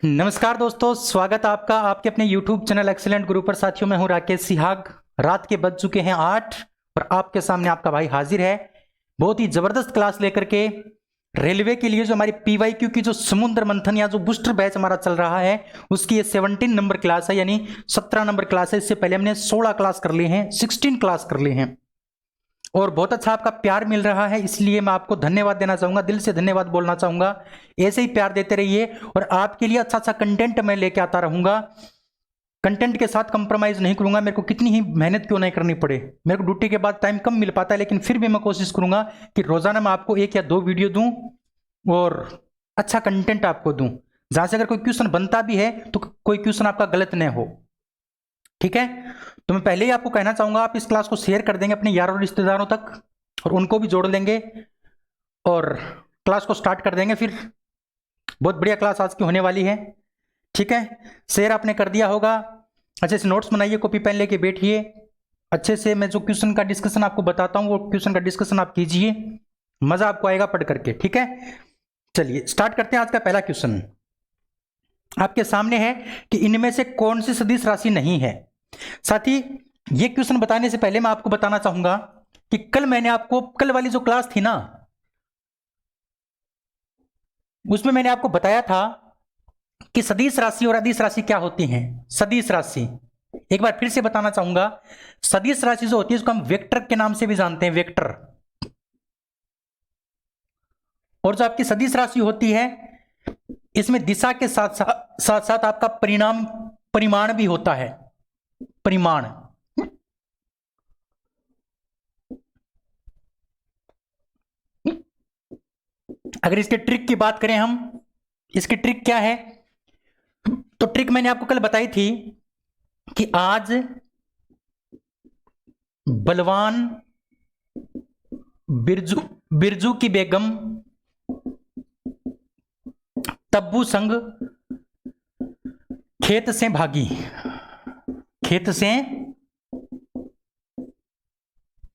नमस्कार दोस्तों, स्वागत है आपका आपके अपने YouTube चैनल एक्सीलेंट गुरु पर। साथियों, मैं हूं राकेश सिहाग। रात के बज चुके हैं 8 और आपके सामने आपका भाई हाजिर है बहुत ही जबरदस्त क्लास लेकर के। रेलवे के लिए जो हमारी PYQ की जो समुद्र मंथन या जो बूस्टर बैच हमारा चल रहा है उसकी ये 17 नंबर क्लास है, यानी 17 नंबर क्लास है। इससे पहले हमने 16 क्लास कर लिए हैं, 16 क्लास कर लिए हैं और बहुत अच्छा आपका प्यार मिल रहा है, इसलिए मैं आपको धन्यवाद देना चाहूंगा, दिल से धन्यवाद बोलना चाहूंगा। ऐसे ही प्यार देते रहिए और आपके लिए अच्छा अच्छा कंटेंट मैं लेके आता रहूंगा। कंटेंट के साथ कंप्रोमाइज नहीं करूंगा, मेरे को कितनी ही मेहनत क्यों नहीं करनी पड़े। मेरे को ड्यूटी के बाद टाइम कम मिल पाता है, लेकिन फिर भी मैं कोशिश करूंगा कि रोजाना मैं आपको 1 या 2 वीडियो दूं और अच्छा कंटेंट आपको दूं, जहां से अगर कोई क्वेश्चन बनता भी है तो कोई क्वेश्चन आपका गलत न हो। ठीक है, तो मैं पहले ही आपको कहना चाहूंगा, आप इस क्लास को शेयर कर देंगे अपने यारों और रिश्तेदारों तक और उनको भी जोड़ लेंगे और क्लास को स्टार्ट कर देंगे। फिर बहुत बढ़िया क्लास आज की होने वाली है। ठीक है, शेयर आपने कर दिया होगा। अच्छे से नोट्स बनाइए, कॉपी पेन लेके बैठिए। अच्छे से मैं जो क्वेश्चन का डिस्कशन आपको बताता हूं वो क्वेश्चन का डिस्कशन आप कीजिए, मजा आपको आएगा पढ़ करके। ठीक है, चलिए स्टार्ट करते हैं। आज का पहला क्वेश्चन आपके सामने है कि इनमें से कौन सी सदिश राशि नहीं है। साथी, ये क्वेश्चन बताने से पहले मैं आपको बताना चाहूंगा कि कल वाली जो क्लास थी ना, उसमें मैंने आपको बताया था कि सदिश राशि और अदिश राशि क्या होती हैं। सदिश राशि एक बार फिर से बताना चाहूंगा, सदिश राशि जो होती है उसको हम वेक्टर के नाम से भी जानते हैं, वेक्टर। और जो आपकी सदिश राशि होती है इसमें दिशा के साथ साथ आपका परिमाण भी होता है, परिमाण। अगर इसके ट्रिक की बात करें हम, इसकी ट्रिक क्या है, तो ट्रिक मैंने आपको कल बताई थी कि आज बलवान बिरजू की बेगम तब्बू संग खेत से भागी, खेत से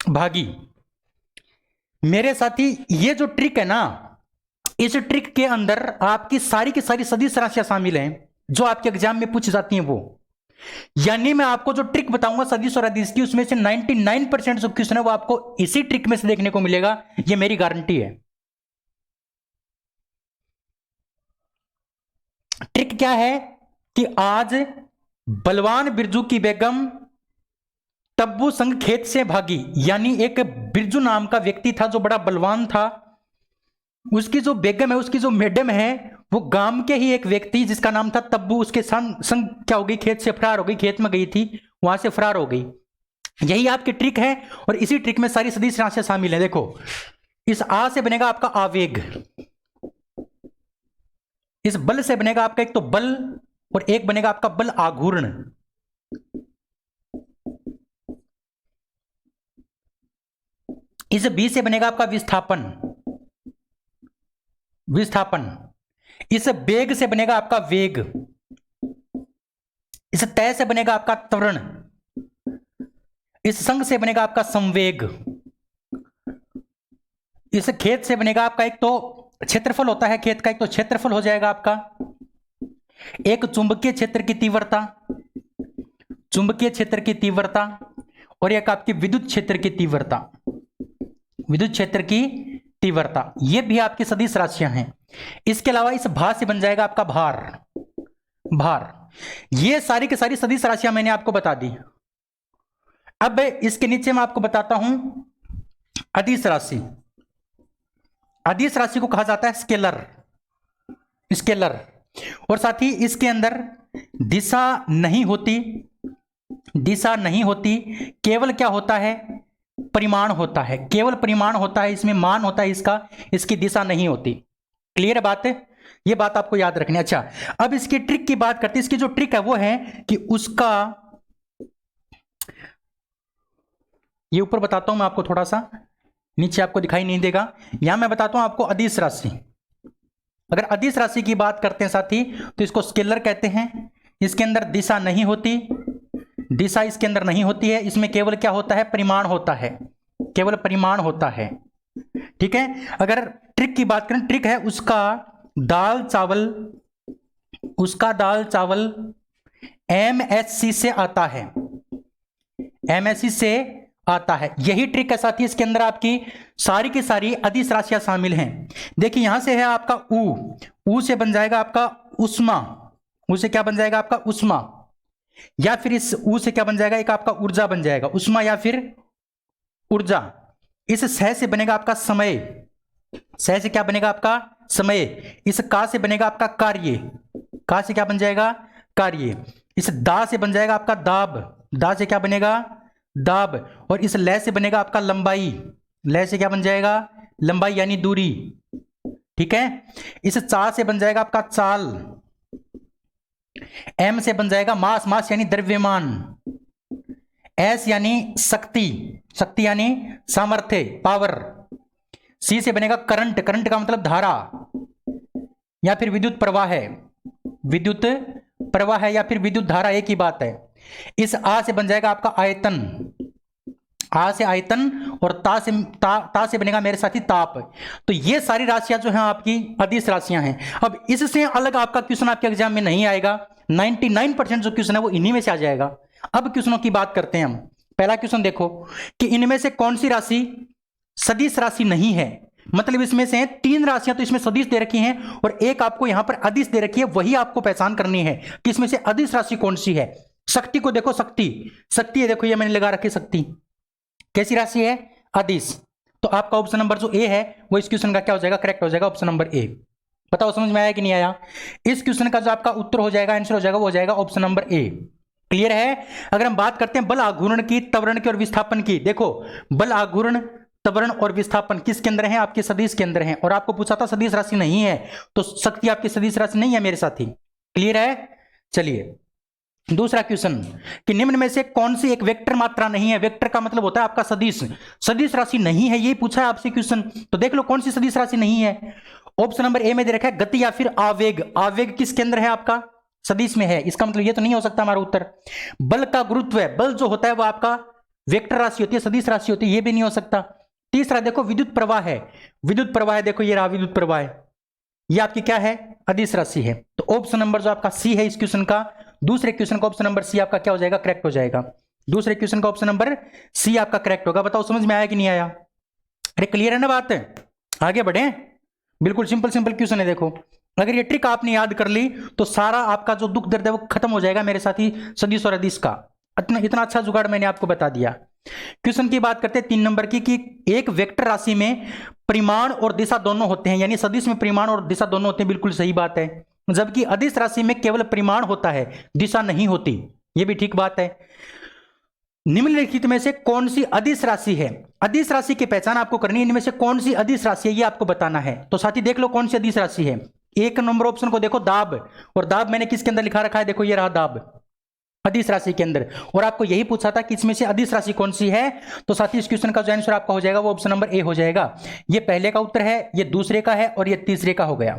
भागी। मेरे साथी, ये जो ट्रिक है ना, इस ट्रिक के अंदर आपकी सारी की सारी सदिश राशियां शामिल हैं जो आपके एग्जाम में पूछी जाती हैं वो। यानी मैं आपको जो ट्रिक बताऊंगा सदिश और अदिश की, उसमें से 99% जो क्वेश्चन है वो आपको इसी ट्रिक में से देखने को मिलेगा, ये मेरी गारंटी है। ट्रिक क्या है कि आज बलवान बिरजू की बेगम तब्बू संग खेत से भागी, यानी एक बिरजू नाम का व्यक्ति था जो बड़ा बलवान था। उसकी जो बेगम है, उसकी जो मैडम है, वो गांव के ही एक व्यक्ति जिसका नाम था तब्बू, उसके संग क्या हो गई, खेत से फरार हो गई, खेत में गई थी, वहां से फरार हो गई। यही आपकी ट्रिक है और इसी ट्रिक में सारी सदिश राशियां शामिल है। देखो, इस आ से बनेगा आपका आवेग, इस बल से बनेगा आपका एक तो बल और एक बनेगा आपका बल आघूर्ण। इस बी से बनेगा आपका विस्थापन, विस्थापन। इस वेग से बनेगा आपका वेग। इस तय से बनेगा आपका त्वरण। इस संग से बनेगा आपका संवेग। इस खेत से बनेगा आपका एक तो क्षेत्रफल होता है खेत का, एक तो क्षेत्रफल हो जाएगा आपका, एक चुंबकीय क्षेत्र की तीव्रता, चुंबकीय क्षेत्र की तीव्रता, और एक आपकी विद्युत क्षेत्र की तीव्रता, विद्युत क्षेत्र की तीव्रता। ये भी आपकी सदिश राशियां हैं। इसके अलावा इस भा से बन जाएगा आपका भार, भार। ये सारी की सारी सदिश राशियां मैंने आपको बता दी। अब इसके नीचे मैं आपको बताता हूं अदिश राशि। अदिश राशि को कहा जाता है स्केलर, स्केलर। और साथ ही इसके अंदर दिशा नहीं होती, दिशा नहीं होती, केवल क्या होता है, परिमाण होता है, केवल परिमाण होता है, इसमें मान होता है इसका, इसकी दिशा नहीं होती। क्लियर है बात है, ये बात आपको याद रखनी है। अच्छा, अब इसकी ट्रिक की बात करते हैं। इसकी जो ट्रिक है वो है कि उसका, ये ऊपर बताता हूं मैं आपको, थोड़ा सा नीचे आपको दिखाई नहीं देगा, यहां मैं बताता हूं आपको अदिश राशि। अगर अदिश राशि की बात करते हैं साथी तो इसको स्केलर कहते हैं। इसके अंदर दिशा नहीं होती, दिशा इसके अंदर नहीं होती है, इसमें केवल क्या होता है, परिमाण होता है, केवल परिमाण होता है। ठीक है, अगर ट्रिक की बात करें, ट्रिक है उसका दाल चावल उसका दाल चावल MSC से आता है, MSC से आता है। यही ट्रिक है साथी, इसके अंदर आपकी सारी की सारी अदिश राशियां शामिल हैं। देखिए यहां से है आपका ऊ से बन जाएगा आपका उष्मा, ऊ से क्या बन जाएगा आपका उष्मा, या फिर इस ऊ से क्या बन जाएगा एक आपका ऊर्जा बन जाएगा, उष्मा या फिर ऊर्जा। इस सह से बनेगा आपका समय, सह से क्या बनेगा आपका समय। इस का से बनेगा आपका कार्य, का से क्या बन जाएगा कार्य। इस दा से बन जाएगा आपका दाब, दा से क्या बनेगा दाब। और इस लय से बनेगा आपका लंबाई, लय से क्या बन जाएगा लंबाई यानी दूरी, ठीक है। इस चा से बन जाएगा आपका चाल, एम से बन जाएगा मास, मास यानी द्रव्यमान, एस यानी शक्ति, शक्ति यानी सामर्थ्य पावर। सी से बनेगा करंट, करंट का मतलब धारा या फिर विद्युत प्रवाह है, विद्युत प्रवाह है या फिर विद्युत धारा, एक ही बात है। इस आ से बन जाएगा आपका आयतन, आ से आयतन, और ता से बनेगा मेरे साथी ताप। तो ये सारी राशियां जो हैं आपकी अदिश राशियां हैं। अब इससे अलग आपका क्वेश्चन आपके एग्जाम में नहीं आएगा, 99% जो क्वेश्चन है वो इन्हीं में से आ जाएगा। अब क्वेश्चनों की बात करते हैं हम। पहला क्वेश्चन देखो कि इनमें से कौन सी राशि सदिश राशि नहीं है, मतलब इसमें से 3 राशियां तो इसमें सदिश दे रखी हैं और एक आपको यहां पर अदिश दे रखी है, वही आपको पहचान करनी है कि इसमें से अदिश राशि कौन सी है। शक्ति को देखो, शक्ति, शक्ति है, देखो ये मैंने लगा रखी शक्ति, कैसी राशि है अदिश। तो आपका ऑप्शन नंबर जो ए है वो इस क्वेश्चन का क्या हो जाएगा करेक्ट हो जाएगा, ऑप्शन नंबर ए। बताओ समझ में आया कि नहीं आया। इस क्वेश्चन का जो आपका उत्तर हो जाएगा, आंसर हो जाएगा, वो हो जाएगा ऑप्शन नंबर ए। क्लियर है। अगर हम बात करते हैं बल आघूर्ण की, त्वरण की और विस्थापन की, देखो बल आघूर्ण त्वरण और विस्थापन किसके अंदर है आपके सदिश के अंदर है, और आपको पूछा था सदिश राशि नहीं है, तो शक्ति आपकी सदिश राशि नहीं है मेरे साथी। क्लियर है। चलिए दूसरा क्वेश्चन कि निम्न में से कौन सी एक वेक्टर मात्रा नहीं है। वेक्टर का मतलब होता है आपका सदिश, सदिश राशि नहीं है, ये पूछा है आपसे क्वेश्चन। तो देख लो कौन सी सदिश राशि नहीं है। ऑप्शन नंबर ए में दे रखा है गति या फिर आवेग। आवेग किसके अंदर है आपका सदिश में है, इसका मतलब ये तो नहीं हो सकता हमारा उत्तर। बल का गुरुत्व है, बल जो होता है वो आपका वेक्टर राशि होती है, सदिश राशि होती है, ये भी नहीं हो सकता। तीसरा देखो विद्युत प्रवाह है, विद्युत प्रवाह है, देखो ये रहा विद्युत प्रवाह, ये आपकी क्या है अदिश राशि है। तो ऑप्शन नंबर जो आपका सी है इस क्वेश्चन का, दूसरे क्वेश्चन का ऑप्शन नंबर सी आपका क्या हो जाएगा करेक्ट हो जाएगा। दूसरे क्वेश्चन का ऑप्शन नंबर सी आपका करेक्ट होगा। बताओ समझ में आया कि नहीं आया। अरे क्लियर है ना बात, आगे बढ़े। बिल्कुल सिंपल सिंपल क्वेश्चन है। देखो अगर ये ट्रिक आपने याद कर ली तो सारा आपका जो दुख दर्द है वो खत्म हो जाएगा मेरे साथी सदिश और अदिश का। इतना अच्छा जुगाड़ मैंने आपको बता दिया। क्वेश्चन की बात करते हैं 3 नंबर की कि एक वेक्टर राशि में परिमाण और दिशा दोनों होते हैं, यानी सदिश में परिमाण और दिशा दोनों होते हैं, बिल्कुल सही बात है। जबकि अदिश राशि में केवल परिमाण होता है, दिशा नहीं होती, यह भी ठीक बात है। निम्नलिखित में से कौन सी अदिश राशि है, अदिश राशि की पहचान आपको करनी है। इनमें से कौन सी अदिश राशि है ये आपको बताना है। तो साथी देख लो कौन सी अदिश राशि है। 1 नंबर ऑप्शन को देखो दाब, और दाब मैंने किसके अंदर लिखा रखा है, देखो ये रहा दाब अदिश राशि के अंदर। और आपको यही पूछा था कि इसमें से अदिश राशि कौन सी है। तो साथी इस क्वेश्चन का जो आंसर आपका हो जाएगा वो ऑप्शन नंबर ए हो जाएगा। ये पहले का उत्तर है, ये दूसरे का है और ये तीसरे का हो गया।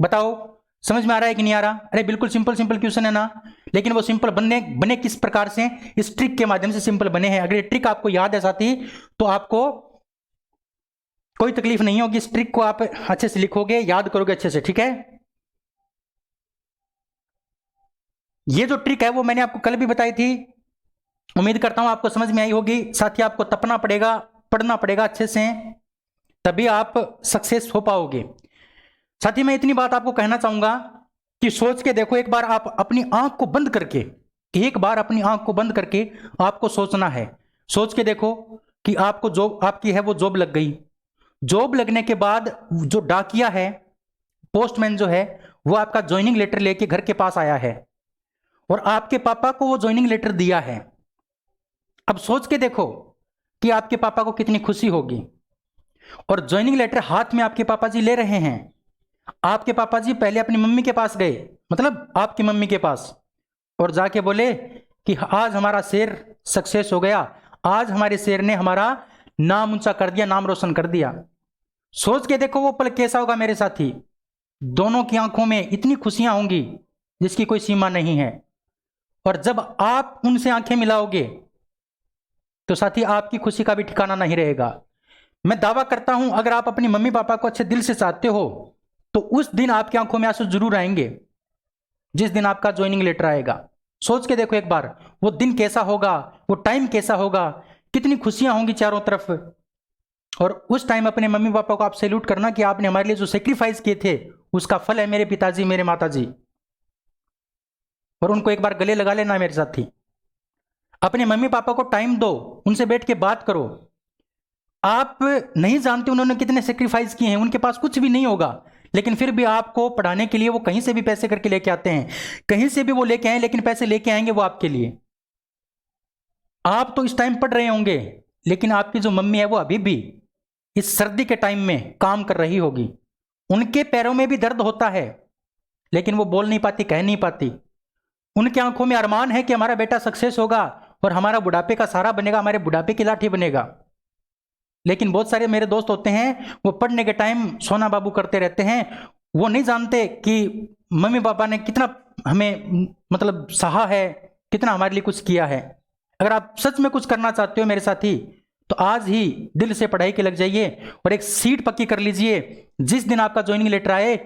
बताओ समझ में आ रहा है कि नहीं आ रहा। अरे बिल्कुल सिंपल सिंपल क्वेश्चन है ना, लेकिन वो सिंपल बने किस प्रकार से, इस ट्रिक के माध्यम से सिंपल बने हैं। अगर ये ट्रिक आपको याद है साथी तो आपको कोई तकलीफ नहीं होगी। इस ट्रिक को आप अच्छे से लिखोगे, याद करोगे अच्छे से, ठीक है। ये जो ट्रिक है वो मैंने आपको कल भी बताई थी, उम्मीद करता हूं आपको समझ में आई होगी। साथ ही आपको तपना पड़ेगा, पढ़ना पड़ेगा अच्छे से, तभी आप सक्सेस हो पाओगे। साथ ही मैं इतनी बात आपको कहना चाहूंगा कि सोच के देखो, एक बार आप अपनी आंख को बंद करके, एक बार अपनी आंख को बंद करके आपको सोचना है। सोच के देखो कि आपको जॉब आपकी है वो जॉब लग गई। जॉब लगने के बाद जो डाकिया है, पोस्टमैन जो है, वो आपका ज्वाइनिंग लेटर लेके घर के पास आया है और आपके पापा को वो ज्वाइनिंग लेटर दिया है। अब सोच के देखो कि आपके पापा को कितनी खुशी होगी। और ज्वाइनिंग लेटर हाथ में आपके पापा जी ले रहे हैं। आपके पापा जी पहले अपनी मम्मी के पास गए, मतलब आपकी मम्मी के पास, और जाके बोले कि आज हमारा शेर सक्सेस हो गया, आज हमारे शेर ने हमारा नाम ऊंचा कर दिया, नाम रोशन कर दिया। सोच के देखो वो पल कैसा होगा मेरे साथी। दोनों की आंखों में इतनी खुशियां होंगी जिसकी कोई सीमा नहीं है। और जब आप उनसे आंखें मिलाओगे तो साथी आपकी खुशी का भी ठिकाना नहीं रहेगा। मैं दावा करता हूं अगर आप अपनी मम्मी पापा को अच्छे दिल से चाहते हो तो उस दिन आपकी आंखों में आंसू जरूर आएंगे। जिस दिन आपका ज्वाइनिंग लेटर आएगा। सोच के देखो एक बार, वो दिन कैसा होगा, वो टाइम कैसा होगा, कितनी खुशियां होंगी चारों तरफ। और उस टाइम अपने मम्मी पापा को आप सैल्यूट करना कि आपने हमारे लिए जो सेक्रीफाइस किए थे उसका फल है मेरे पिताजी, मेरे माताजी। और उनको एक बार गले लगा लेना मेरे साथी। अपने मम्मी पापा को टाइम दो, उनसे बैठ के बात करो। आप नहीं जानते उन्होंने कितने सेक्रीफाइस किए हैं, उनके पास कुछ भी नहीं होगा, लेकिन फिर भी आपको पढ़ाने के लिए वो कहीं से भी पैसे करके लेके आते हैं, कहीं से भी वो लेके आए, लेकिन पैसे लेके आएंगे वो आपके लिए। आप तो इस टाइम पढ़ रहे होंगे, लेकिन आपकी जो मम्मी है वो अभी भी इस सर्दी के टाइम में काम कर रही होगी। उनके पैरों में भी दर्द होता है, लेकिन वो बोल नहीं पाती, कह नहीं पाती। उनकी आंखों में अरमान है कि हमारा बेटा सक्सेस होगा और हमारा बुढ़ापे का सहारा बनेगा, हमारे बुढ़ापे की लाठी बनेगा। लेकिन बहुत सारे मेरे दोस्त होते हैं, वो पढ़ने के टाइम सोना बाबू करते रहते हैं। वो नहीं जानते कि मम्मी पापा ने कितना हमें मतलब सहा है, कितना हमारे लिए कुछ किया है। अगर आप सच में कुछ करना चाहते हो मेरे साथी, तो आज ही दिल से पढ़ाई के लग जाइए और एक सीट पक्की कर लीजिए। जिस दिन आपका ज्वाइनिंग लेटर आए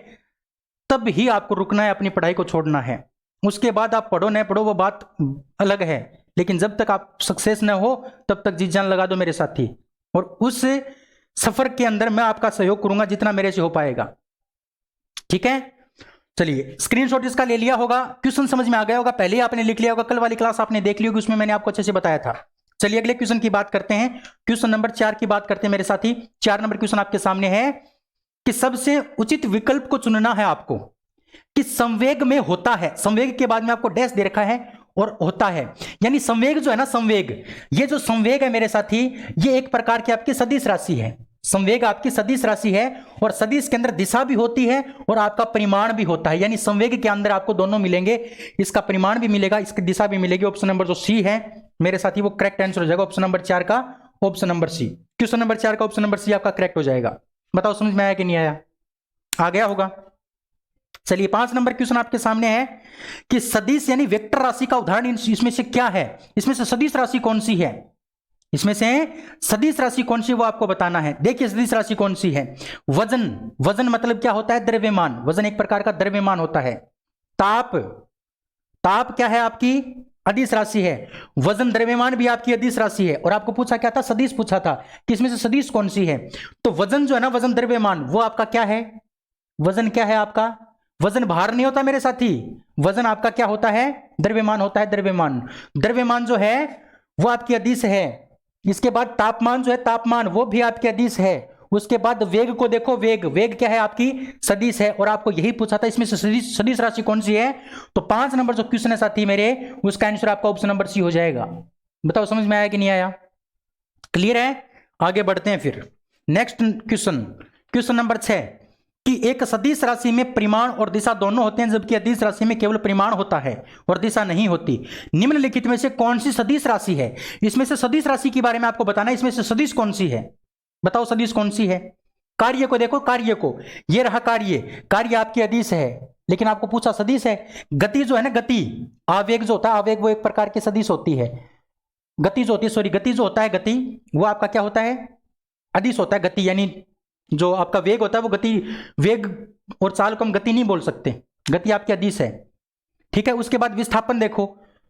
तब ही आपको रुकना है, अपनी पढ़ाई को छोड़ना है। उसके बाद आप पढ़ो न पढ़ो वो बात अलग है, लेकिन जब तक आप सक्सेस न हो तब तक जी जान लगा दो मेरे साथी। और उस सफर के अंदर मैं आपका सहयोग करूंगा जितना मेरे से हो पाएगा। ठीक है, चलिए स्क्रीनशॉट इसका ले लिया होगा, क्वेश्चन समझ में आ गया होगा, पहले ही आपने लिख लिया होगा, कल वाली क्लास आपने देख ली होगी, उसमें मैंने आपको अच्छे से बताया था। चलिए अगले क्वेश्चन की बात करते हैं, क्वेश्चन नंबर 4 की बात करते हैं मेरे साथी। 4 नंबर क्वेश्चन आपके सामने है कि सबसे उचित विकल्प को चुनना है आपको कि संवेग में होता है, संवेग के बाद में आपको डैश दे रखा है और होता है, यानी संवेग जो है ना, संवेग, ये जो संवेग है मेरे साथी, ये एक प्रकार की आपकी सदिश राशि है। संवेग आपकी सदिश राशि है और सदिश के अंदर दिशा भी होती है और आपका परिमाण भी होता है, यानी संवेग के अंदर आपको दोनों मिलेंगे, इसका परिमाण भी मिलेगा, इसकी दिशा भी मिलेगी। ऑप्शन नंबर जो सी है मेरे साथी वो करेक्ट आंसर हो जाएगा, ऑप्शन नंबर 4 का option number C. Question number 4 का ऑप्शन नंबर सी आपका करेक्ट हो जाएगा। बताओ समझ में आया कि नहीं आया? आ गया होगा। चलिए 5 नंबर क्वेश्चन आपके सामने है कि सदिश यानी वेक्टर राशि का उदाहरण इसमें से क्या है? इसमें से सदिश राशि कौन सी है? इसमें से सदिश राशि कौन सी वो आपको बताना है। देखिए सदिश राशि कौन सी है। वजन, वजन मतलब क्या होता है? द्रव्यमान। वजन एक प्रकार का द्रव्यमान होता है। ताप, ताप क्या है? आपकी अदिश राशि है। वजन द्रव्यमान भी आपकी अदिश राशि है। और आपको पूछा क्या था? सदिश पूछा था कि इसमें से सदिश कौन सी है। तो वजन जो है ना, वजन द्रव्यमान, वो आपका क्या है? वजन क्या है आपका? वजन भार नहीं होता मेरे साथी, वजन आपका क्या होता है? द्रव्यमान होता है, द्रव्यमान। द्रव्यमान जो है वो आपकी अदिश है। इसके बाद तापमान जो है, तापमान वो भी आपकी अदिश है। उसके बाद वेग को देखो, वेग, वेग क्या है? आपकी सदिश है। और आपको यही पूछा था इसमें से सदिश राशि कौन सी है। तो 5 नंबर जो क्वेश्चन है साथी मेरे, उसका आंसर आपका ऑप्शन नंबर सी हो जाएगा। बताओ समझ में आया कि नहीं आया? क्लियर है? आगे बढ़ते हैं फिर नेक्स्ट क्वेश्चन, क्वेश्चन नंबर 6 कि एक सदिश राशि में परिमाण और दिशा दोनों होते हैं, जबकि अदिश राशि में केवल परिमाण होता है और दिशा नहीं होती। निम्नलिखित में से कौन सी सदिश राशि है? इसमें से सदिश राशि के बारे में आपको बताना है, इसमें से सदिश कौन सी है? बताओ सदिश कौन सी है। कार्य को देखो, कार्य को, ये रहा कार्य, कार्य आपकी अदिश है, लेकिन आपको पूछा सदिश है। गति जो है ना, गति, आवेग जो होता है, आवेग वो एक प्रकार की सदिश होती है। गति जो होती है, सॉरी, गति जो होता है, गति वो आपका क्या होता है? अदिश होता है। गति यानी जो आपका वेग होता है वो गति, वेग और चाल को हम गति नहीं बोल सकते, गति आपकी अदिश है। ठीक है। उसके बाद विस्थापन देखो,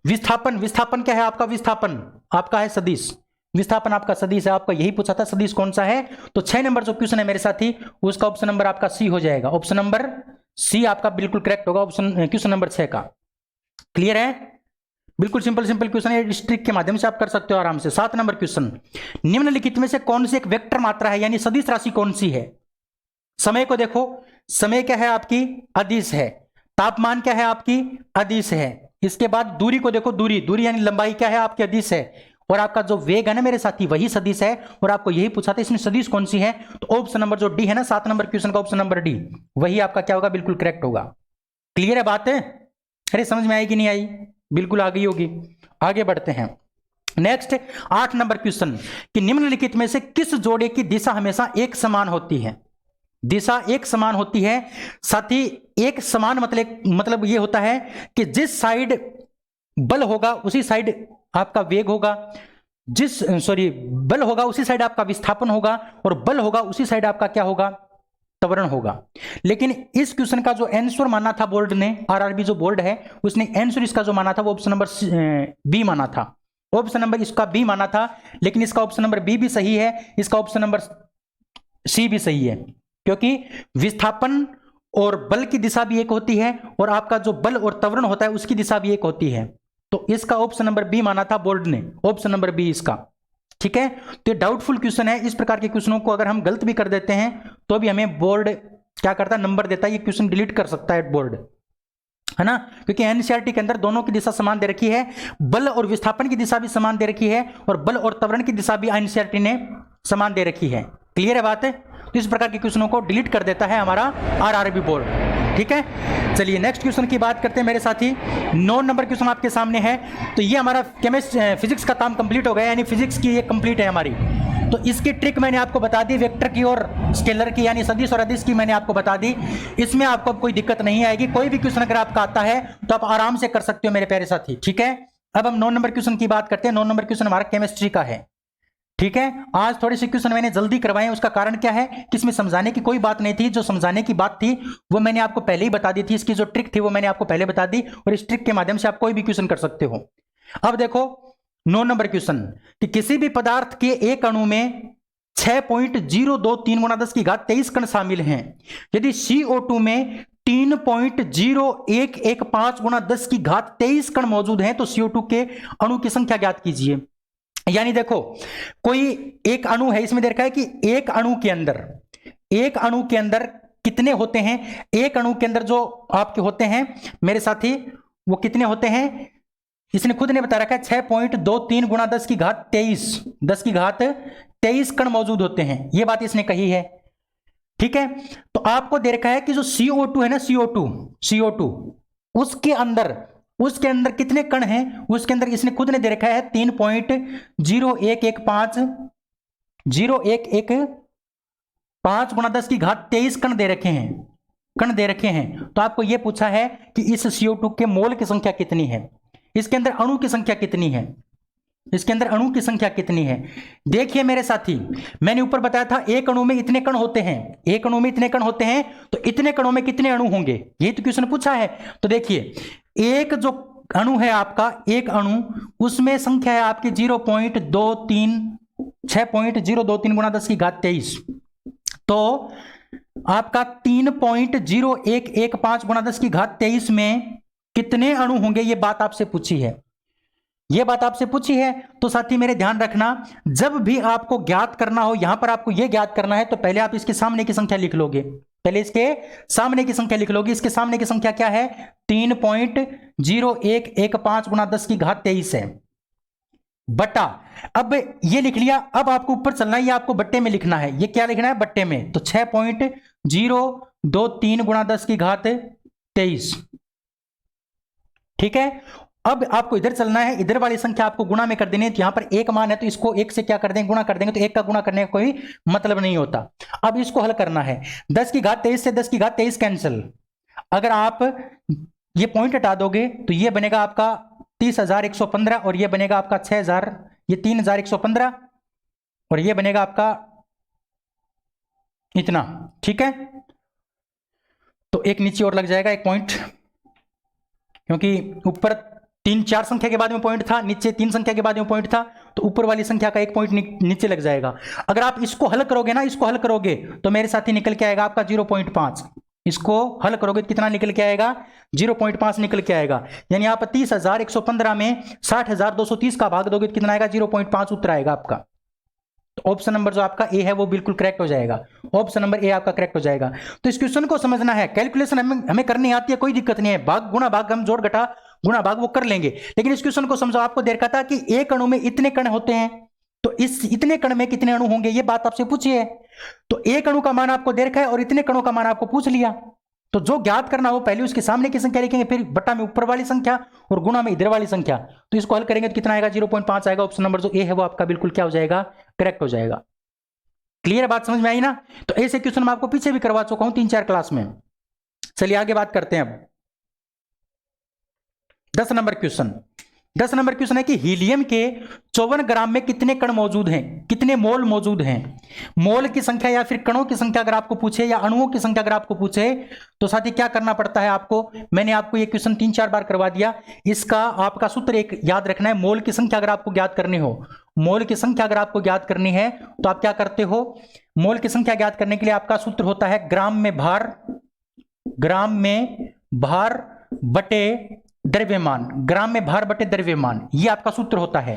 विस्थापन, विस्थापन क्या है आपका? विस्थापन आपका है सदिश, विस्थापन आपका सदिश है। आपका यही पूछा था सदिश कौन सा है। तो 6 नंबर जो क्वेश्चन है मेरे साथी, उसका ऑप्शन नंबर आपका सी हो जाएगा। ऑप्शन नंबर सी आपका बिल्कुल करेक्ट होगा, ऑप्शन क्वेश्चन नंबर 6 का। क्लियर है? बिल्कुल सिंपल सिंपल क्वेश्चन है, इस ट्रिक के माध्यम से आप कर सकते हो आराम से। 7 नंबर क्वेश्चन, निम्नलिखित में से कौन सी एक वेक्टर मात्रा है, यानी सदिश राशि कौन सी है? समय को देखो, समय क्या है? आपकी अदिश है। तापमान क्या है? आपकी अदिश है। इसके बाद दूरी को देखो, दूरी, दूरी यानी लंबाई क्या है? आपकी अदिश है। और आपका जो वेग है ना मेरे साथी, वही सदिश है। और आपको यही पूछा था इसमें सदिश कौन सी है। तो ऑप्शन नंबर जो डी है ना, 7 नंबर क्वेश्चन का ऑप्शन नंबर डी, वही आपका क्या होगा? बिल्कुल करेक्ट होगा। क्लियर है बात है? अरे समझ में आई कि नहीं आई? बिल्कुल आ गई होगी। आगे बढ़ते हैं नेक्स्ट 8 नंबर क्वेश्चन कि निम्नलिखित में से किस जोड़े की दिशा हमेशा एक समान होती है? दिशा एक समान होती है साथी। एक समान मतलब ये होता है कि जिस साइड बल होगा उसी साइड आपका वेग होगा, बल होगा उसी साइड आपका विस्थापन होगा, और बल होगा उसी साइड आपका क्या होगा? त्वरण होगा। लेकिन इस क्वेश्चन का जो आंसर माना था बोर्ड ने, आरआरबी जो बोर्ड है उसने आंसर इसका जो माना था वो ऑप्शन नंबर बी माना था, ऑप्शन नंबर इसका बी माना था। लेकिन इसका ऑप्शन नंबर बी भी सही है, इसका ऑप्शन नंबर सी भी सही है, क्योंकि विस्थापन और बल की दिशा भी एक होती है और आपका जो बल और त्वरण होता है उसकी दिशा भी एक होती है। तो इसका ऑप्शन नंबर बी माना था बोर्ड ने, ऑप्शन नंबर बी इसका। ठीक है, तो ये डाउटफुल क्वेश्चन है। इस प्रकार के क्वेश्चनों को अगर हम गलत भी कर देते हैं तो भी हमें बोर्ड क्या करता है, नंबर देता है, ये क्वेश्चन डिलीट कर सकता है बोर्ड, है ना, क्योंकि एनसीईआरटी के अंदर दोनों की दिशा समान दे रखी है, बल और विस्थापन की दिशा भी समान दे रखी है और बल और त्वरण की दिशा भी एनसीईआरटी ने समान दे रखी है। क्लियर है बात है? तो इस प्रकार के क्वेश्चनों को डिलीट कर देता है हमारा आरआरबी बोर्ड। ठीक है, चलिए नेक्स्ट क्वेश्चन की बात करते हैं मेरे साथी। 9 नंबर क्वेश्चन आपके सामने है। तो ये हमारा फिजिक्स का काम कंप्लीट हो गया, यानी फिजिक्स की ये कंप्लीट है हमारी। तो इसकी ट्रिक मैंने आपको बता दी, वेक्टर की और स्केलर की, यानी सदिश और अदिश की मैंने आपको बता दी। इसमें आपको कोई दिक्कत नहीं आएगी, कोई भी क्वेश्चन अगर आपका आता है तो आप आराम से कर सकते हो मेरे प्यारे साथी। ठीक है, अब हम 9 नंबर क्वेश्चन की बात करते हैं। 9 नंबर क्वेश्चन हमारा केमिस्ट्री का है। ठीक है, आज थोड़े से क्वेश्चन मैंने जल्दी करवाए, उसका कारण क्या है कि इसमें समझाने की कोई बात नहीं थी, जो समझाने की बात थी वो मैंने आपको पहले ही बता दी थी, इसकी जो ट्रिक थी वो मैंने आपको पहले बता दी और इस ट्रिक के माध्यम से आप कोई भी क्वेश्चन कर सकते हो। अब देखो 9 नंबर क्वेश्चन कि किसी भी पदार्थ के एक अणु में 6.023 गुणा 10 की घात 23 कण शामिल हैं। यदि CO2 में 3.0115 गुणा 10 की घात 23 कण मौजूद हैं तो CO2 के अणु की संख्या ज्ञात कीजिए। यानी देखो कोई एक अणु है, इसमें देखा है कि एक अणु के अंदर कितने होते हैं, एक अणु के अंदर जो आपके होते हैं मेरे साथी वो कितने होते हैं, इसने खुद ने बता रखा है 6.23 गुणा 10 की घात 23 कण मौजूद होते हैं, ये बात इसने कही है। ठीक है, तो आपको दे रखा है कि जो CO2 है ना, CO2 उसके अंदर कितने कण हैं, उसके अंदर इसने खुद ने दे रखा है 3.0115 गुणा 10 की घात 23 कण दे रखे हैं। तो आपको यह पूछा है कि इस CO2 के मोल की संख्या कितनी है, इसके अंदर अणु की संख्या कितनी है, देखिए मेरे साथी, मैंने ऊपर बताया था एक अणु में इतने कण होते हैं, तो इतने कणों में कितने अणु होंगे, यही तो क्वेश्चन पूछा है। तो देखिए एक जो अणु है आपका, एक अणु उसमें संख्या है आपकी 6.023 गुणा 10 की घात 23, तो आपका 3.0115 गुणा 10 की घात 23 में कितने अणु होंगे, ये बात आपसे पूछी है। तो साथी मेरे ध्यान रखना, जब भी आपको ज्ञात करना हो, यहां पर आपको यह ज्ञात करना है तो पहले आप इसके सामने की संख्या लिख लोगे, इसके सामने की संख्या क्या है, 3.0115 गुणा 10 की घात 23 है, बटा, अब ये लिख लिया। अब आपको ऊपर चलना है, ये आपको बट्टे में लिखना है, ये क्या लिखना है बट्टे में, तो 6.023 गुणा 10 की घात 23। ठीक है, अब आपको इधर चलना है, इधर वाली संख्या आपको गुणा में कर देनी है, तो यहां पर एक मान है तो इसको एक से क्या कर देंगे, गुणा कर देंगे, तो एक का गुणा करने का कोई मतलब नहीं होता। अब इसको हल करना है, 10 की घात 23 से 10 की घात 23 कैंसिल, अगर आप ये पॉइंट हटा दोगे तो ये बनेगा आपका 30,115 और ये बनेगा आपका 6,000, ये 3,115 और ये बनेगा आपका इतना। ठीक है, तो एक नीचे और लग जाएगा एक पॉइंट, क्योंकि ऊपर 3-4 संख्या के बाद में पॉइंट था, नीचे 3 संख्या के बाद में पॉइंट था, तो ऊपर वाली संख्या का एक पॉइंट नीचे लग जाएगा। अगर आप इसको हल करोगे तो मेरे साथी निकल के आएगा आपका 0.5, इसको हल करोगे तो कितना निकल के आएगा, 0.5 निकल के आएगा। यानी आप 30,115 में 60,230 का भाग दोगे तो कितना आएगा, 0.5 उत्तर आएगा आपका। तो ऑप्शन नंबर जो आपका ए है वो बिल्कुल करेक्ट हो जाएगा, ऑप्शन नंबर ए आपका करेक्ट हो जाएगा। तो इस क्वेश्चन को समझना है, कैलकुलेशन हमें करनी आती है, कोई दिक्कत नहीं है, भाग गुणा भाग हम जोड़ घटा गुणा भाग वो कर लेंगे, लेकिन इस क्वेश्चन को समझो, आपको देखा था कि एक अणु में इतने कण होते हैं, तो इस इतने कण में कितने अणु होंगे, ये बात आपसे पूछी है। तो एक अणु का मान आपको दे रखा है और इतने कणों का मान आपको पूछ लिया, तो जो ज्ञात करना हो पहले उसके सामने की संख्या लिखेंगे, फिर बटा में ऊपर वाली संख्या और गुणा में इधर वाली संख्या, तो इसको हल करेंगे तो कितना आएगा, 0.5 आएगा। ऑप्शन नंबर जो ए है वो आपका बिल्कुल क्या हो जाएगा, करेक्ट हो जाएगा। क्लियर बात समझ में आई ना? तो ऐसे क्वेश्चन मैं आपको पीछे भी करवा चुका हूं 3-4 क्लास में। चलिए आगे बात करते हैं अब 10 नंबर क्वेश्चन। 10 नंबर क्वेश्चन है कि हीलियम के 54 ग्राम में कितने कण मौजूद हैं, कितने मोल मौजूद हैं। मोल की संख्या या फिर कणों की संख्या अगर आपको पूछे या अणुओं की संख्या अगर आपको पूछे तो साथी क्या करना पड़ता है आपको, मैंने आपको ये क्वेश्चन 3-4 बार करवा दिया। इसका आपका सूत्र एक याद रखना है, मोल की संख्या अगर आपको ज्ञात करनी हो, मोल की संख्या अगर आपको ज्ञात करनी है तो आप क्या करते हो, मोल की संख्या ज्ञात करने के लिए आपका सूत्र होता है ग्राम में भार बटे द्रव्यमान, ग्राम में भार बटे द्रव्यमान, ये आपका सूत्र होता है।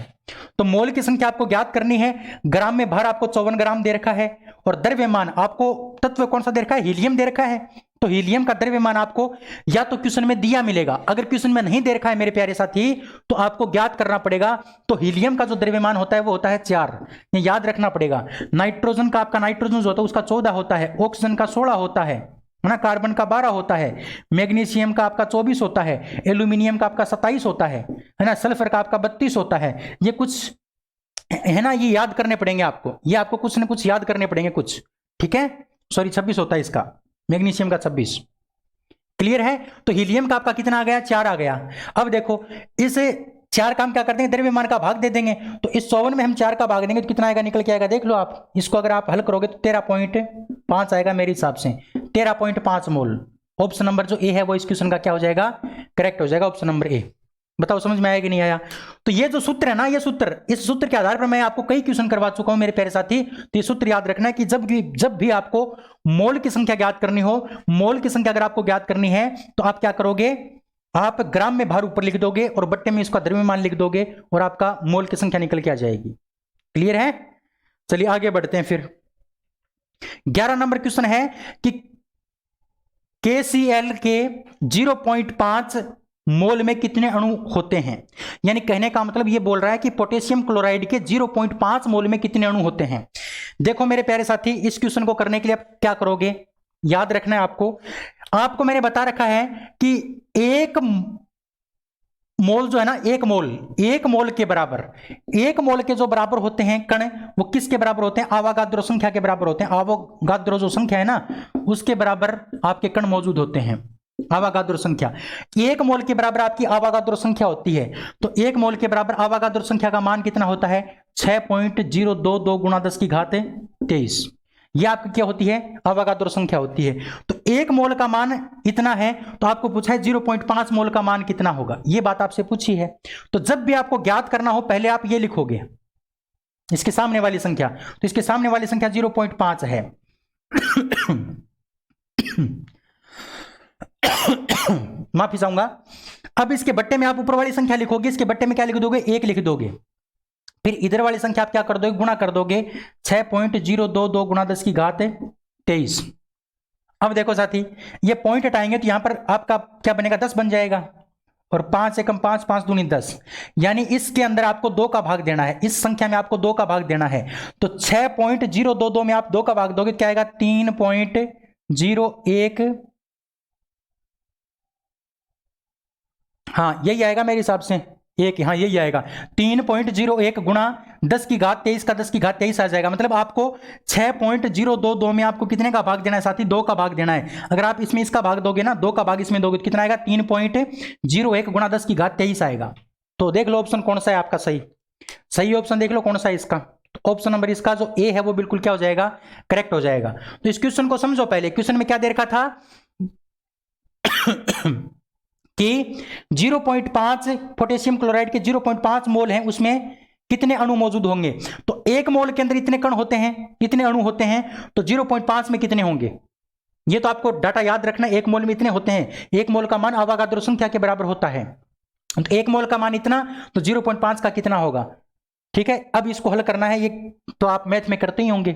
तो मोल की संख्या आपको ज्ञात करनी है, ग्राम में भार आपको 54 ग्राम दे रखा है और द्रव्यमान आपको तत्व कौन सा दे रखा है, हीलियम दे रखा है। तो हीलियम का द्रव्यमान आपको या तो क्वेश्चन में दिया मिलेगा, अगर क्वेश्चन में नहीं दे रखा है मेरे प्यारे साथी तो आपको ज्ञात करना पड़ेगा। तो हीलियम का जो द्रव्यमान होता है वो होता है 4, ये याद रखना पड़ेगा। नाइट्रोजन का आपका नाइट्रोजन जो होता है उसका 14 होता है, ऑक्सीजन का 16 होता है ना, कार्बन का 12 होता है, मैग्नीशियम का आपका 24 होता है, एल्यूमिनियम का आपका 27 होता है ना, सल्फर का आपका 32 होता है। ये कुछ है ना, ये याद करने पड़ेंगे आपको, ये आपको कुछ ना कुछ याद करने पड़ेंगे कुछ, ठीक है। सॉरी 26 होता है इसका, मैग्नीशियम का 26, क्लियर है। तो हीलियम का आपका कितना आ गया, 4 आ गया। अब देखो इस 4 का हम क्या करते हैं, द्रव्यमान का भाग दे देंगे। तो इस 54 में हम 4 का भाग देंगे तो कितना आएगा, निकल के आएगा, देख लो आप इसको अगर आप हल करोगे तो 13.5 आएगा मेरे हिसाब से, 13.5 मोल। ऑप्शन नंबर जो ए है वो इस क्वेश्चन का क्या हो जाएगा, करेक्ट हो जाएगा, ऑप्शन नंबर ए। बताओ समझ में आया कि नहीं आया। तो ये जो सूत्र है ना, ये सूत्र, इस सूत्र के आधार पर मैं आपको कई क्वेश्चन करवा चुका हूं मेरे प्यारे साथी। तो ये सूत्र याद रखना है कि जब भी आपको मोल की संख्या ज्ञात करनी हो, मोल की संख्या अगर आपको ज्ञात करनी है तो आप क्या करोगे, आप ग्राम में भार ऊपर लिख दोगे और बट्टे में इसका द्रव्यमान लिख दोगे और आपका मोल की संख्या निकल के आ जाएगी। क्लियर है, चलिए आगे बढ़ते हैं फिर। 11 नंबर क्वेश्चन है कि KCl के 0.5 मोल में कितने अणु होते हैं। यानी कहने का मतलब ये बोल रहा है कि पोटेशियम क्लोराइड के 0.5 मोल में कितने अणु होते हैं। देखो मेरे प्यारे साथी, इस क्वेश्चन को करने के लिए आप क्या करोगे, याद रखना है आपको मैंने बता रखा है कि एक मोल जो है ना, एक मोल के बराबर, एक मोल के जो बराबर होते हैं कण, वो किसके बराबर होते हैं, आवागाद्रो संख्या के बराबर होते हैं। आवागाद्रो जो संख्या है ना उसके बराबर आपके कण मौजूद होते हैं, आवागाद्रो संख्या। एक मोल के बराबर आपकी आवागाद्रो संख्या होती है। तो एक मोल के बराबर आवागाद्रो संख्या का मान कितना होता है, 6.022 गुणा 10 की घात 23। ये आपकी क्या होती है, आवागाद्रो संख्या होती है। तो एक मोल का मान इतना है, तो आपको पूछा है 0.5 मोल का मान कितना होगा, ये बात आपसे पूछी है। तो जब भी आपको ज्ञात करना हो पहले आप ये लिखोगे, इसके सामने वाली संख्या, तो इसके सामने वाली संख्या 0.5 है। माफी चाहूंगा। अब इसके बट्टे में आप ऊपर वाली संख्या लिखोगे, इसके बट्टे में क्या लिख दोगे, 1 लिख दोगे। फिर इधर वाली संख्या आप क्या कर दोगे, गुणा कर दोगे, 6.022 गुणा 10 की घात 23। अब देखो साथी, ये पॉइंट हटाएंगे तो यहां पर आपका क्या बनेगा, 10 बन जाएगा और 5 से कम 5, 5 दूनी 10। यानी इसके अंदर आपको 2 का भाग देना है, इस संख्या में आपको 2 का भाग देना है। तो 6.022 में आप 2 का भाग दोगे, क्या आएगा, 3.01, हाँ यही आएगा मेरे हिसाब से, एक, हाँ यही आएगा, 3.01 गुणा 10 की घात 23 का 10 की घात 23 आ जाएगा। मतलब आपको 6.022 में आपको कितने का भाग देना है साथी, 2 का भाग देना है। अगर आप इसमें इसका भाग दोगे ना, 2 का भाग इसमें दोगे तो कितना आएगा, 3.01 गुणा 10 की घात 23 आएगा। तो देख लो ऑप्शन कौन सा है आपका सही ऑप्शन देख लो कौन सा है इसका। तो ऑप्शन नंबर इसका जो ए है वो बिल्कुल क्या हो जाएगा, करेक्ट हो जाएगा। तो इस क्वेश्चन को समझो पहले, क्वेश्चन में क्या दे रखा था कि 0.5 पोटेशियम क्लोराइड के 0.5 मोल हैं, उसमें कितने अणु मौजूद होंगे। तो एक मोल के अंदर इतने कण होते हैं, कितने अणु होते हैं, तो 0.5 में कितने होंगे, ये तो आपको डाटा याद रखना। एक मोल में इतने होते हैं, एक मोल का मान आवागाद्रो संख्या के बराबर होता है। तो एक मोल का मान इतना, तो 0.5 का कितना होगा, ठीक है। अब इसको हल करना है, ये तो आप मैथ में करते ही होंगे,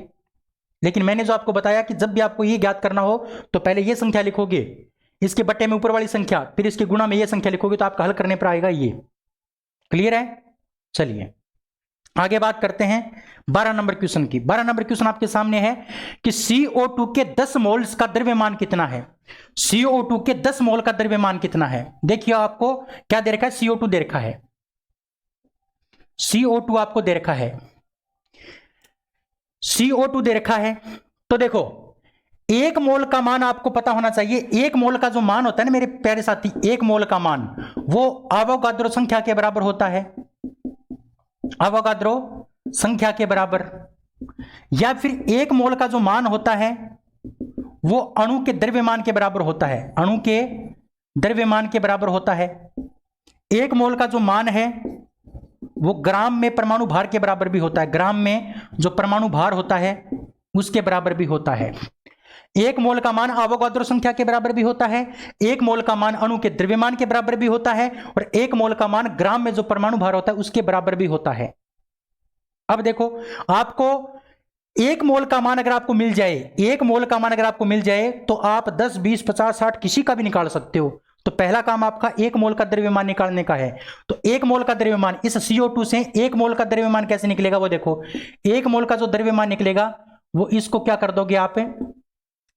लेकिन मैंने जो आपको बताया कि जब भी आपको ये ज्ञात करना हो तो पहले ये संख्या लिखोगे, इसके बट्टे में ऊपर वाली संख्या, फिर इसके गुणा में ये संख्या लिखोगे तो आपका हल करने पर आएगा ये। क्लियर है, चलिए आगे बात करते हैं 12 नंबर क्वेश्चन की। 12 नंबर क्वेश्चन आपके सामने है कि CO2 के 10 मोल्स का द्रव्यमान कितना है। CO2 के 10 मोल का द्रव्यमान कितना है। देखिए आपको क्या दे रखा है, CO2 दे रखा है, CO2 आपको दे रखा है, CO2 दे रखा है। तो देखो एक मोल का मान आपको पता होना चाहिए। एक मोल का जो मान होता है ना मेरे प्यारे साथी, एक मोल का मान वो अवोगाद्रो संख्या के बराबर होता है, अवोगाद्रो संख्या के बराबर। या फिर एक मोल का जो मान होता है वो अणु के द्रव्यमान के बराबर होता है, अणु के द्रव्यमान के बराबर होता है। एक मोल का जो मान है वो ग्राम में परमाणु भार के बराबर भी होता है, ग्राम में जो परमाणु भार होता है उसके बराबर भी होता है। एक मोल का मान अवोगाद्रो संख्या के बराबर भी होता है, एक मोल का मान अणु के द्रव्यमान के बराबर भी होता है, और एक मोल का मान ग्राम में जो परमाणु भार होता है उसके बराबर भी होता है। अब देखो, आपको एक मोल का मान अगर आपको मिल जाए, एक मोल का मान अगर आपको मिल जाए तो आप 10, 20, 50, 60 किसी का भी निकाल सकते हो। तो पहला काम आपका एक मोल का द्रव्यमान निकालने का है। तो एक मोल का द्रव्यमान, इस CO2 से एक मोल का द्रव्यमान कैसे निकलेगा वो देखो। एक मोल का जो द्रव्यमान निकलेगा वो इसको क्या कर दोगे आप,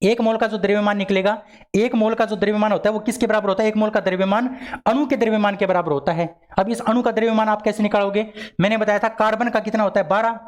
एक मोल का जो द्रव्यमान निकलेगा, एक मोल का जो द्रव्यमान होता है वो किसके बराबर होता है, एक मोल का द्रव्यमान अणु के द्रव्यमान के बराबर होता है। अब इस अणु का द्रव्यमान आप कैसे निकालोगे, मैंने बताया था कार्बन का कितना होता है 12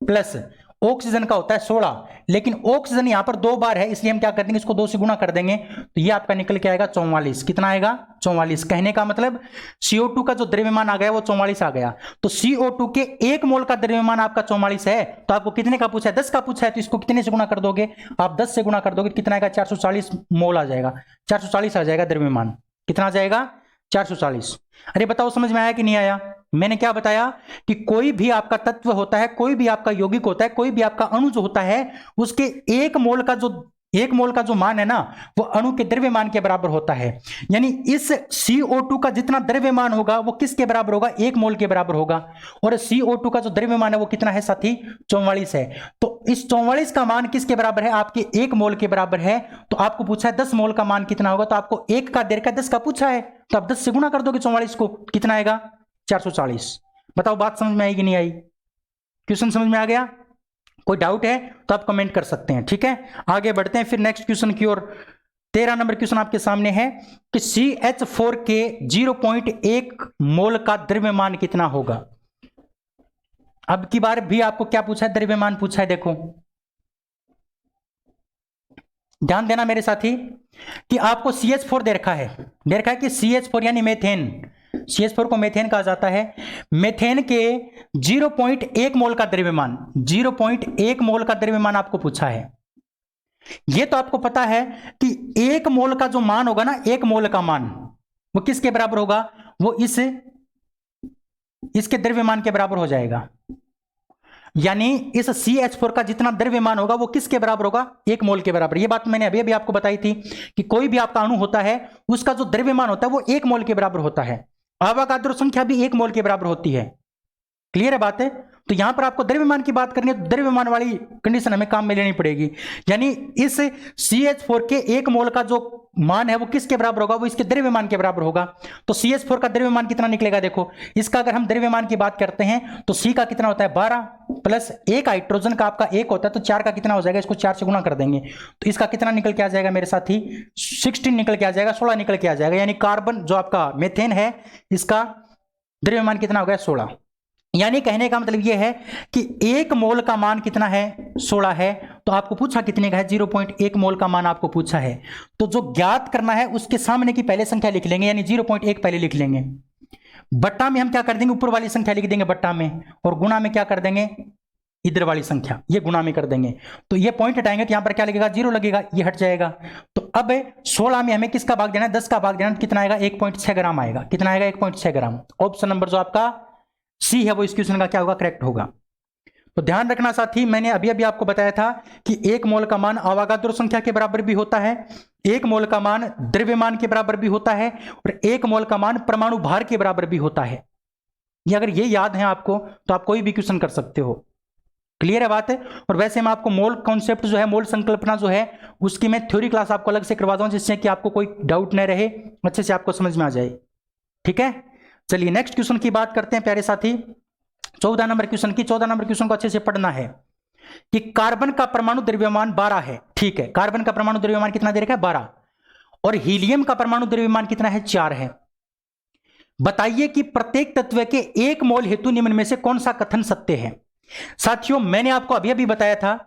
प्लस ऑक्सीजन का होता है 16, लेकिन ऑक्सीजन यहां पर 2 बार है इसलिए हम क्या कर देंगे, इसको 2 से गुणा कर देंगे तो ये आपका निकल के आएगा 44। कितना आएगा 44। कहने का मतलब CO2 का जो द्रव्यमान आ गया वो 44 आ गया। तो CO2 के एक मोल का द्रव्यमान आपका 44 है, तो आपको कितने का पूछा है 10 का पूछा है, तो इसको कितने से गुणा कर दोगे, आप 10 से गुणा कर दोगे, कितना आएगा 440 मोल आ जाएगा, 440 आ जाएगा द्रव्यमान। कितना आ जाएगा 440। अरे बताओ समझ में आया कि नहीं आया। मैंने क्या बताया कि कोई भी आपका तत्व होता है, कोई भी आपका यौगिक होता है, कोई भी आपका अणु जो होता है उसके एक मोल का जो मान है ना वो अणु के द्रव्यमान के बराबर होता है। यानी इस CO2 का जितना द्रव्यमान होगा वो किसके बराबर होगा, एक मोल के बराबर होगा। और CO2 का जो द्रव्यमान है वो कितना है साथी 44 है। तो इस 44 का मान किसके बराबर है, आपके एक मोल के बराबर है। तो आपको पूछा है 10 मोल का मान कितना होगा, तो आपको 1 का 1.5 का 10 का पूछा है, तो आप 10 से गुणा कर दोगे 44 को, कितना आएगा 440। बताओ बात समझ में आई कि नहीं आई, क्वेश्चन समझ में आ गया। कोई डाउट है तो आप कमेंट कर सकते हैं। ठीक है, आगे बढ़ते हैं फिर नेक्स्ट क्वेश्चन की ओर। 13 नंबर क्वेश्चन आपके सामने है कि CH4 के 0.1 मोल का द्रव्यमान कितना होगा। अब की बार भी आपको क्या पूछा है, द्रव्यमान पूछा है। देखो ध्यान देना मेरे साथी कि आपको CH4 दे रखा है कि CH4 यानी मेथेन, CH4 को मेथेन कहा जाता है। मेथेन के 0.1 मोल का द्रव्यमान, 0.1 मोल का द्रव्यमान आपको पूछा है। यह तो आपको पता है कि एक मोल का जो मान होगा ना, एक मोल का मान वो किसके बराबर होगा, वो इसके द्रव्यमान के बराबर हो जाएगा। यानी इस CH4 का जितना द्रव्यमान होगा वो किसके बराबर होगा, एक मोल के बराबर। ये बात मैंने अभी आपको बताई थी कि कोई भी आपका अणु होता है उसका जो द्रव्यमान होता है वो एक मोल के बराबर होता है। अवोगाद्रो संख्या भी एक मोल के बराबर होती है। क्लियर है बात है। तो यहां पर आपको द्रव्यमान की बात करनी है तो द्रव्यमान वाली कंडीशन हमें काम में लेनी पड़ेगी। यानी इस CH4 के एक मोल का जो मान है वो किसके बराबर होगा, वो इसके द्रव्यमान के बराबर होगा। तो CH4 का द्रव्यमान कितना निकलेगा, देखो इसका अगर हम द्रव्यमान की बात करते हैं तो C का कितना होता है 12 प्लस एक हाइड्रोजन का आपका एक होता है तो 4 का कितना हो जाएगा, इसको 4 से गुणा कर देंगे तो इसका कितना निकल के आ जाएगा मेरे साथी 16 निकल के आ जाएगा, 16 निकल के आ जाएगा। यानी कार्बन जो आपका मेथेन है इसका द्रव्यमान कितना हो गया 16। यानी कहने का मतलब यह है कि एक मोल का मान कितना है 16 है। तो आपको पूछा कितने का है, 0.1 मोल का मान आपको पूछा है। तो जो ज्ञात करना है उसके सामने की पहले संख्या लिख लेंगे, यानी 0.1 पहले लिख लेंगे। बट्टा में हम क्या कर देंगे, ऊपर वाली संख्या लिख देंगे बट्टा में, और गुणा में क्या कर देंगे, इधर वाली संख्या ये गुणा में कर देंगे। तो ये पॉइंट हटाएंगे तो यहां पर क्या लगेगा 0 लगेगा, ये हट जाएगा। तो अब 16 में हमें किसका भाग देना है, 10 का भाग देना है। कितना आएगा 1.6 ग्राम आएगा। कितना आएगा 1.6 ग्राम। ऑप्शन नंबर जो आपका सी है वो इस क्वेश्चन का क्या होगा, करेक्ट होगा। तो ध्यान रखना साथी, मैंने अभी आपको बताया था कि एक मोल का मान अवोगाद्रो संख्या के बराबर भी होता है, एक मोल का मान द्रव्यमान के बराबर भी होता है, और एक मोल का मान परमाणु भार के बराबर भी होता है। ये अगर ये याद है आपको तो आप कोई भी क्वेश्चन कर सकते हो। क्लियर है बात है। और वैसे मैं आपको मोल कॉन्सेप्ट जो है, मोल संकल्पना जो है उसकी मैं थ्योरी क्लास आपको अलग से करवा दूं जिससे कि आपको कोई डाउट न रहे, अच्छे से आपको समझ में आ जाए। ठीक है, चलिए नेक्स्ट क्वेश्चन की बात करते हैं प्यारे साथी। 14 नंबर क्वेश्चन की, 14 नंबर क्वेश्चन को अच्छे से पढ़ना है कि कार्बन का परमाणु द्रव्यमान 12 है। ठीक है, कार्बन का परमाणु द्रव्यमान कितना दे रखा है 12, और हीलियम का परमाणु द्रव्यमान कितना है 4 है। बताइए कि प्रत्येक तत्व के एक मोल हेतु निम्न में से कौन सा कथन सत्य है। साथियों मैंने आपको अभी बताया था,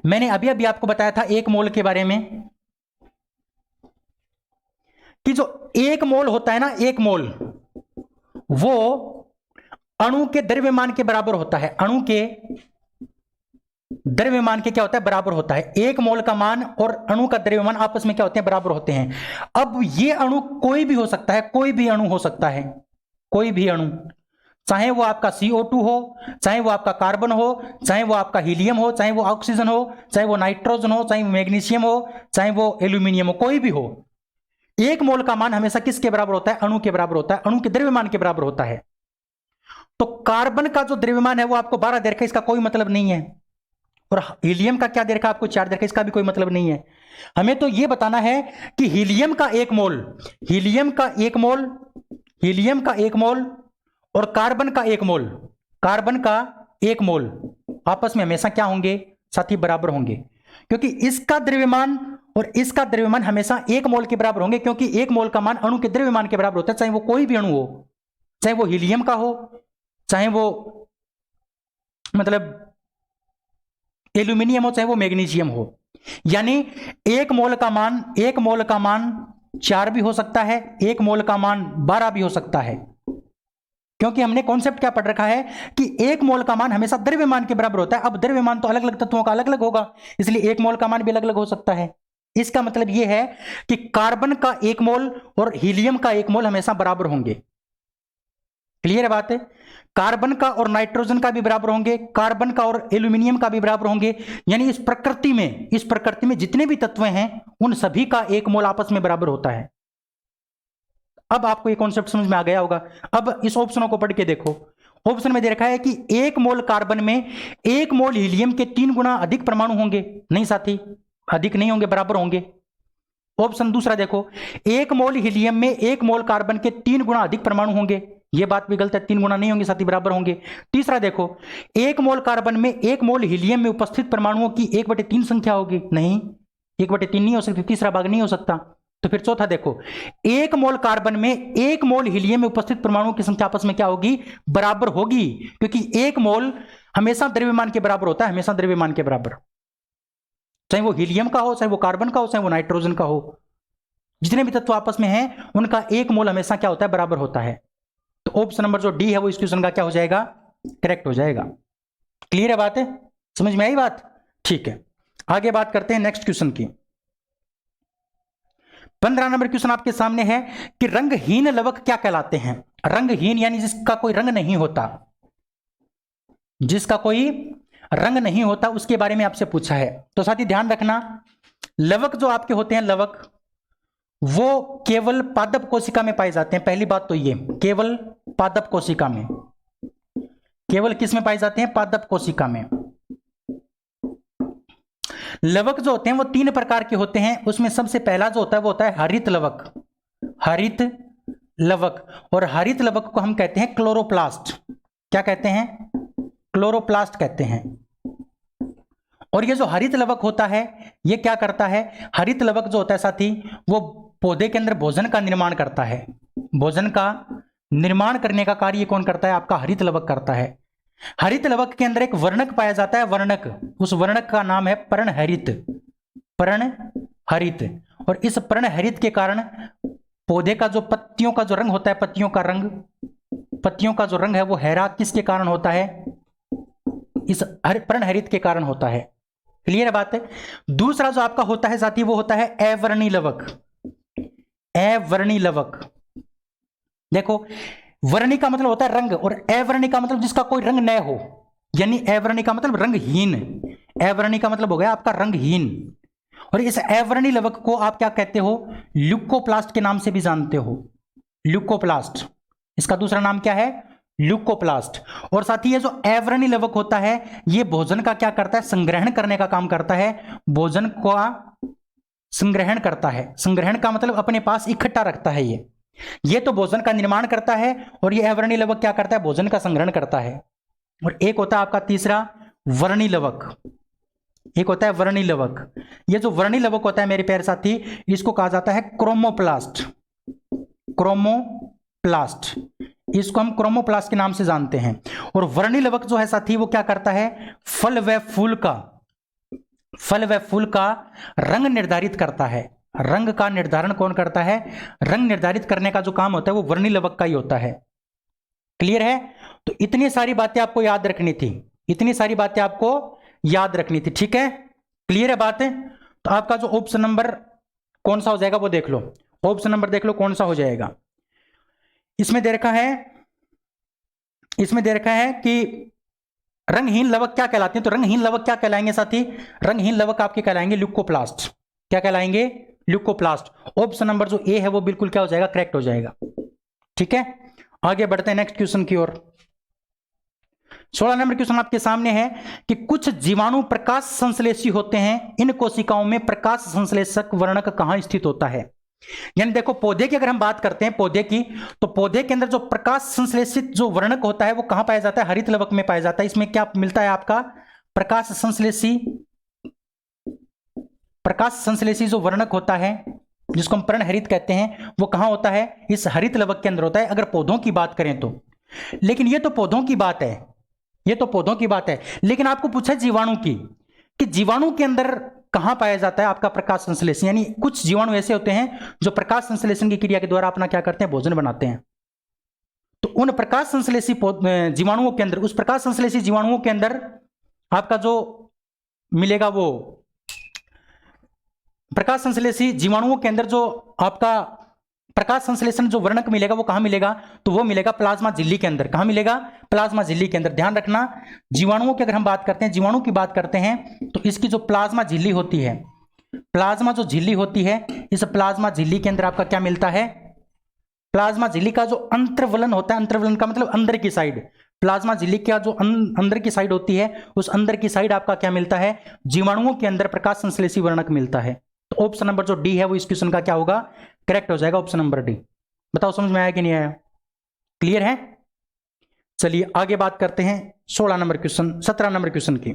मैंने अभी आपको बताया था एक मोल के बारे में कि जो एक मोल होता है ना, एक मोल वो अणु के द्रव्यमान के बराबर होता है। अणु के द्रव्यमान के क्या होता है, बराबर होता है। एक मोल का मान और अणु का द्रव्यमान आपस में क्या होते हैं, बराबर होते हैं। अब ये अणु कोई भी हो सकता है, कोई भी अणु हो सकता है, कोई भी अणु, चाहे वो आपका CO2 हो, चाहे वो आपका कार्बन हो, चाहे वो आपका हीलियम हो, चाहे वो ऑक्सीजन हो, चाहे वो नाइट्रोजन हो, चाहे वो मैग्नीशियम हो, चाहे वो एल्यूमिनियम हो, कोई भी हो। एक मोल का मान हमेशा किसके बराबर होता है, अणु के बराबर होता है, अणु के द्रव्यमान के बराबर होता है। तो कार्बन का जो द्रव्यमान है वो आपको 12 दे रखा है, इसका कोई मतलब नहीं है। और हीलियम का क्या दे रखा है आपको, 4 दे रखा है, इसका भी कोई मतलब नहीं है। हमें तो यह बताना है कि हीलियम का एक मोल, हीलियम का एक मोल, हीलियम का एक मोल और कार्बन का एक मोल, कार्बन का एक मोल आपस में हमेशा क्या होंगे साथी, बराबर होंगे। क्योंकि इसका द्रव्यमान और इसका द्रव्यमान हमेशा एक मोल के बराबर होंगे, क्योंकि एक मोल का मान अणु के द्रव्यमान के बराबर होता है, चाहे वो कोई भी अणु हो, चाहे वो हीलियम का हो, चाहे वो मतलब एल्यूमिनियम हो, चाहे वो मैग्नीशियम हो। यानी एक मोल का मान, एक मोल का मान 4 भी हो सकता है, एक मोल का मान 12 भी हो सकता है। क्योंकि हमने कॉन्सेप्ट क्या पढ़ रखा है कि एक मोल का मान हमेशा द्रव्यमान के बराबर होता है। अब द्रव्यमान तो अलग अलग तत्वों का अलग अलग होगा, इसलिए एक मोल का मान भी अलग अलग हो सकता है। इसका मतलब यह है कि कार्बन का एक मोल और हीलियम का एक मोल हमेशा बराबर होंगे। क्लियर है बात है? कार्बन का और नाइट्रोजन का भी बराबर होंगे, कार्बन का और एल्यूमिनियम का भी बराबर होंगे। यानी इस प्रकृति में जितने भी तत्व हैं उन सभी का एक मोल आपस में बराबर होता है। अब आपको ये कॉन्सेप्ट समझ में आ गया होगा। अब इस ऑप्शनों को पढ़ के देखो। ऑप्शन में दे रखा है कि एक मोल कार्बन में एक मोल हीलियम के 3 गुना अधिक परमाणु होंगे। नहीं साथी, अधिक नहीं होंगे, बराबर होंगे। ऑप्शन दूसरा देखो, एक मोल हीलियम में एक मोल कार्बन के 3 गुना अधिक परमाणु होंगे। यह बात भी गलत है, 3 गुना नहीं होंगे साथी, बराबर होंगे। तीसरा देखो, एक मोल कार्बन में एक मोल हीलियम में उपस्थित परमाणुओं की 1/3 संख्या होगी। नहीं, 1/3 नहीं हो सकती, तीसरा भाग नहीं हो सकता। तो फिर चौथा देखो, एक मोल कार्बन में एक मोल हीलियम में उपस्थित परमाणुओं की संख्या आपस में क्या होगी, बराबर होगी। क्योंकि एक मोल हमेशा द्रव्यमान के बराबर होता है, हमेशा द्रव्यमान के बराबर, चाहे वो हीलियम का हो, चाहे वो कार्बन का हो, चाहे वो नाइट्रोजन का हो। जितने भी तत्व आपस में हैं उनका एक मोल हमेशा क्या होता है, बराबर होता है। तो ऑप्शन नंबर जो डी है वो इस क्वेश्चन का क्या हो जाएगा, करेक्ट हो जाएगा। क्लियर है बात है, समझ में आई बात? ठीक है, आगे बात करते हैं नेक्स्ट क्वेश्चन की। 15 नंबर क्वेश्चन आपके सामने है कि रंगहीन लवक क्या कहलाते हैं। रंगहीन यानी जिसका कोई रंग नहीं होता, जिसका कोई रंग नहीं होता, उसके बारे में आपसे पूछा है। तो साथी ध्यान रखना, लवक जो आपके होते हैं, लवक वो केवल पादप कोशिका में पाए जाते हैं। पहली बात तो ये, केवल पादप कोशिका में, केवल किस में पाए जाते हैं, पादप कोशिका में। लवक जो होते हैं वो 3 प्रकार के होते हैं। उसमें सबसे पहला जो होता है वो होता है हरित लवक, हरित लवक। और हरित लवक को हम कहते हैं क्लोरोप्लास्ट। क्या कहते हैं, क्लोरोप्लास्ट कहते हैं। और ये जो हरित लवक होता है ये क्या करता है, हरित लवक जो होता है साथी वो पौधे के अंदर भोजन का निर्माण करता है। भोजन का निर्माण करने का कार्य कौन करता है, आपका हरित लवक करता है। हरित लवक के अंदर एक वर्णक पाया जाता है, वर्णक, उस वर्णक का नाम है पर्णहरित, पर्णहरित। और इस पर्णहरित के कारण पौधे का जो पत्तियों का जो रंग होता है, पत्तियों का रंग, पत्तियों का जो रंग है वो हरा किसके कारण होता है, इस पर्णहरित के कारण होता है। क्लियर है बात है? दूसरा जो आपका होता है साथी वो होता है अवर्णी लवक, अवर्णी लवक। देखो, वर्णी का मतलब होता है रंग और अवर्णी का मतलब जिसका कोई रंग न हो, यानी अवर्णी का मतलब रंगहीन, अवर्णी का मतलब हो गया आपका रंगहीन। और इस अवर्णी लवक को आप क्या कहते हो, ल्यूकोप्लास्ट के नाम से भी जानते हो, ल्यूकोप्लास्ट। इसका दूसरा नाम क्या है, ल्यूकोप्लास्ट। और साथ ही ये जो अवर्णी लवक होता है ये भोजन का क्या करता है, संग्रहण करने का काम करता है, भोजन का संग्रहण करता है। संग्रहण का मतलब अपने पास इकट्ठा रखता है। ये तो भोजन का निर्माण करता है और ये अवर्णी लवक क्या करता है, भोजन का संग्रहण करता है। और एक होता है आपका तीसरा वर्णी लवक, एक होता है वर्णी लवक। ये जो वर्णी लवक होता है मेरे प्यारे साथी, इसको कहा जाता है क्रोमोप्लास्ट, क्रोमोप्लास्ट। इसको हम क्रोमोप्लास्ट के नाम से जानते हैं। और वर्णी लवक जो है साथी वो क्या करता है, फल व फूल का रंग निर्धारित करता है, रंग का निर्धारण कौन करता है? रंग निर्धारित करने का जो काम होता है वो वर्णिलवक का ही होता है। क्लियर है? तो इतनी सारी बातें आपको याद रखनी थी, इतनी सारी बातें आपको याद रखनी थी। ठीक है, क्लियर है बातें? तो आपका जो ऑप्शन नंबर कौन सा हो जाएगा वो देख लो, ऑप्शन नंबर देख लो कौन सा हो जाएगा। इसमें दे रखा है, इसमें दे रखा है कि रंगहीन लवक क्या कहलाते हैं। तो रंगहीन लवक क्या कहलाएंगे साथी? रंगहीन लवक आपके कहलाएंगे ल्यूकोप्लास्ट। क्या कहलाएंगे? ल्यूकोप्लास्ट। ऑप्शन नंबर जो ए है वो बिल्कुल क्या हो जाएगा? करेक्ट हो जाएगा। ठीक है, आगे बढ़ते हैं नेक्स्ट क्वेश्चन की ओर। 16 नंबर क्वेश्चन आपके सामने है कि कुछ जीवाणु प्रकाश संश्लेषी होते हैं, इन कोशिकाओं में प्रकाश संश्लेषक वर्णक कहां स्थित होता है? यानी देखो, पौधे की अगर हम बात करते हैं पौधे की, तो पौधे के अंदर जो प्रकाश संश्लेषित जो वर्णक होता है वो कहां पाया जाता है? हरित लवक में पाया जाता है। इसमें क्या मिलता है आपका? प्रकाश संश्लेषी जो वर्णक होता है जिसको हम पर्णहरित कहते हैं, वो कहां होता है? इस हरित लवक के अंदर होता है, अगर पौधों की बात करें तो। लेकिन ये तो पौधों की बात है, ये तो पौधों की बात है, लेकिन आपको पूछा जीवाणु की, कि जीवाणु के अंदर कहां पाया जाता है आपका प्रकाश संश्लेषण। यानी कुछ जीवाणु ऐसे होते हैं जो प्रकाश संश्लेषण की क्रिया के द्वारा अपना क्या करते हैं? भोजन बनाते हैं। तो उन प्रकाश संश्लेषी जीवाणुओं के अंदर, उस प्रकाश संश्लेषी जीवाणुओं के अंदर आपका जो मिलेगा वो प्रकाश संश्लेषी जीवाणुओं के अंदर जो आपका प्रकाश संश्लेषण जो वर्णक मिलेगा वो कहां मिलेगा? तो वो मिलेगा प्लाज्मा झिल्ली के अंदर। कहां मिलेगा? प्लाज्मा झिल्ली के अंदर। ध्यान रखना, जीवाणुओं की अगर हम बात करते हैं, जीवाणु की बात करते हैं, तो इसकी जो प्लाज्मा झिल्ली होती है, प्लाज्मा जो झिल्ली होती है, इस प्लाज्मा झिल्ली के अंदर आपका क्या मिलता है? प्लाज्मा झिल्ली का जो अंतर्वलन होता है, अंतर्वलन का मतलब अंदर की साइड, प्लाज्मा झिल्ली का जो अंदर की साइड होती है, उस अंदर की साइड आपका क्या मिलता है? जीवाणुओं के अंदर प्रकाश संश्लेषी वर्णक मिलता है। तो ऑप्शन नंबर जो डी है वो इस क्वेश्चन का क्या होगा? करेक्ट हो जाएगा, ऑप्शन नंबर डी। बताओ समझ में आया कि नहीं आया? क्लियर है? चलिए आगे बात करते हैं 16 नंबर क्वेश्चन, 17 नंबर क्वेश्चन की,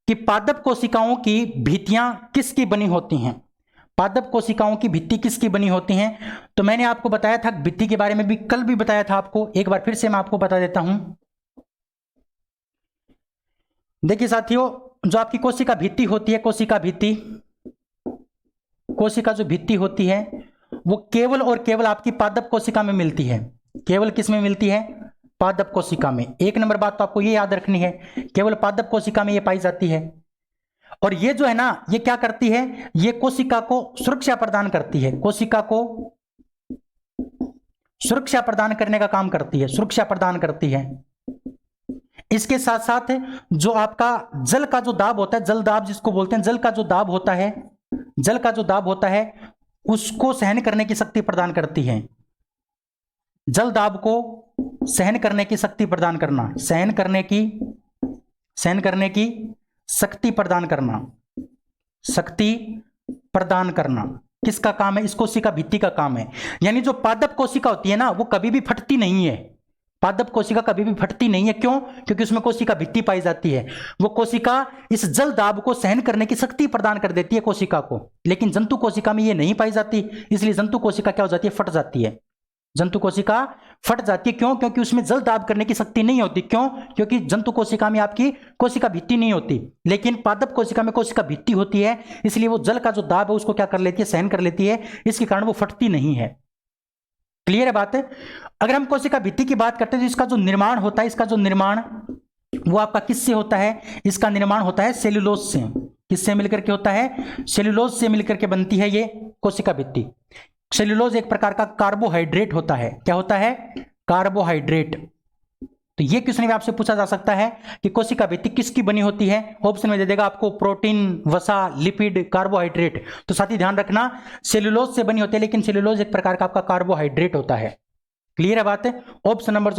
कि पादप कोशिकाओं की भित्तियां किसकी बनी होती हैं? पादप कोशिकाओं की भित्ति किसकी बनी होती हैं? तो मैंने आपको बताया था भित्ति के बारे में भी, कल भी बताया था आपको, एक बार फिर से मैं आपको बता देता हूं। देखिए साथियों, जो आपकी कोशिका भित्ति होती है, कोशिका भित्ति, कोशिका जो भित्ति होती है वो केवल और केवल आपकी पादप कोशिका में मिलती है। केवल किस में मिलती है? पादप कोशिका में। एक नंबर बात तो आपको ये याद रखनी है, केवल पादप कोशिका में ये पाई जाती है। और ये जो है ना, ये क्या करती है? ये कोशिका को सुरक्षा प्रदान करती है, कोशिका को सुरक्षा प्रदान करने का काम करती है, सुरक्षा प्रदान करती है। इसके साथ साथ जो आपका जल का जो दाब होता है, जल दाब जिसको बोलते हैं, जल का जो दाब होता है, जल का जो दाब होता है उसको सहन करने की शक्ति प्रदान करती है। जल दाब को सहन करने की शक्ति प्रदान करना, सहन करने की शक्ति प्रदान करना, शक्ति प्रदान करना किसका काम है? इस कोशिका भित्ति का काम है। यानी जो पादप कोशिका होती है ना, वो कभी भी फटती नहीं है। पादप कोशिका कभी भी फटती नहीं है। क्यों? क्योंकि उसमें कोशिका भित्ति पाई जाती है। वो कोशिका इस जल दाब को सहन करने की शक्ति प्रदान कर देती है कोशिका को। लेकिन जंतु कोशिका में ये नहीं पाई जाती, इसलिए जंतु कोशिका क्या हो जाती है? फट जाती है। जंतु कोशिका फट जाती है। क्यों? क्योंकि उसमें जल दाब करने की शक्ति नहीं होती। क्यों? क्योंकि जंतु कोशिका में आपकी कोशिका भित्ति नहीं होती, लेकिन पादप कोशिका में कोशिका भित्ति होती है, इसलिए वो जल का जो दाब है उसको क्या कर लेती है? सहन कर लेती है। इसके कारण वो फटती नहीं है। क्लियर है बात है? अगर हम कोशिका भित्ति की बात करते हैं तो इसका जो निर्माण होता है, इसका जो निर्माण वो आपका किससे होता है? इसका निर्माण होता है सेल्यूलोज से। किससे मिलकर के होता है? सेल्यूलोज से मिलकर के बनती है ये कोशिका भित्ति। सेल्यूलोज एक प्रकार का कार्बोहाइड्रेट होता है। क्या होता है? कार्बोहाइड्रेट। तो ये क्वेश्चन भी आपसे पूछा जा सकता है कि कोशिका भित्ति किसकी बनी होती है? ऑप्शन में दे देगा आपको प्रोटीन, वसा, लिपिड, कार्बोहाइड्रेट। तो साथ ही ध्यान रखना सेल्यूलोज से बनी होती है, लेकिन सेल्यूलोज एक प्रकार का आपका कार्बोहाइड्रेट होता है। क्लियर है बात है? ऑप्शन नंबर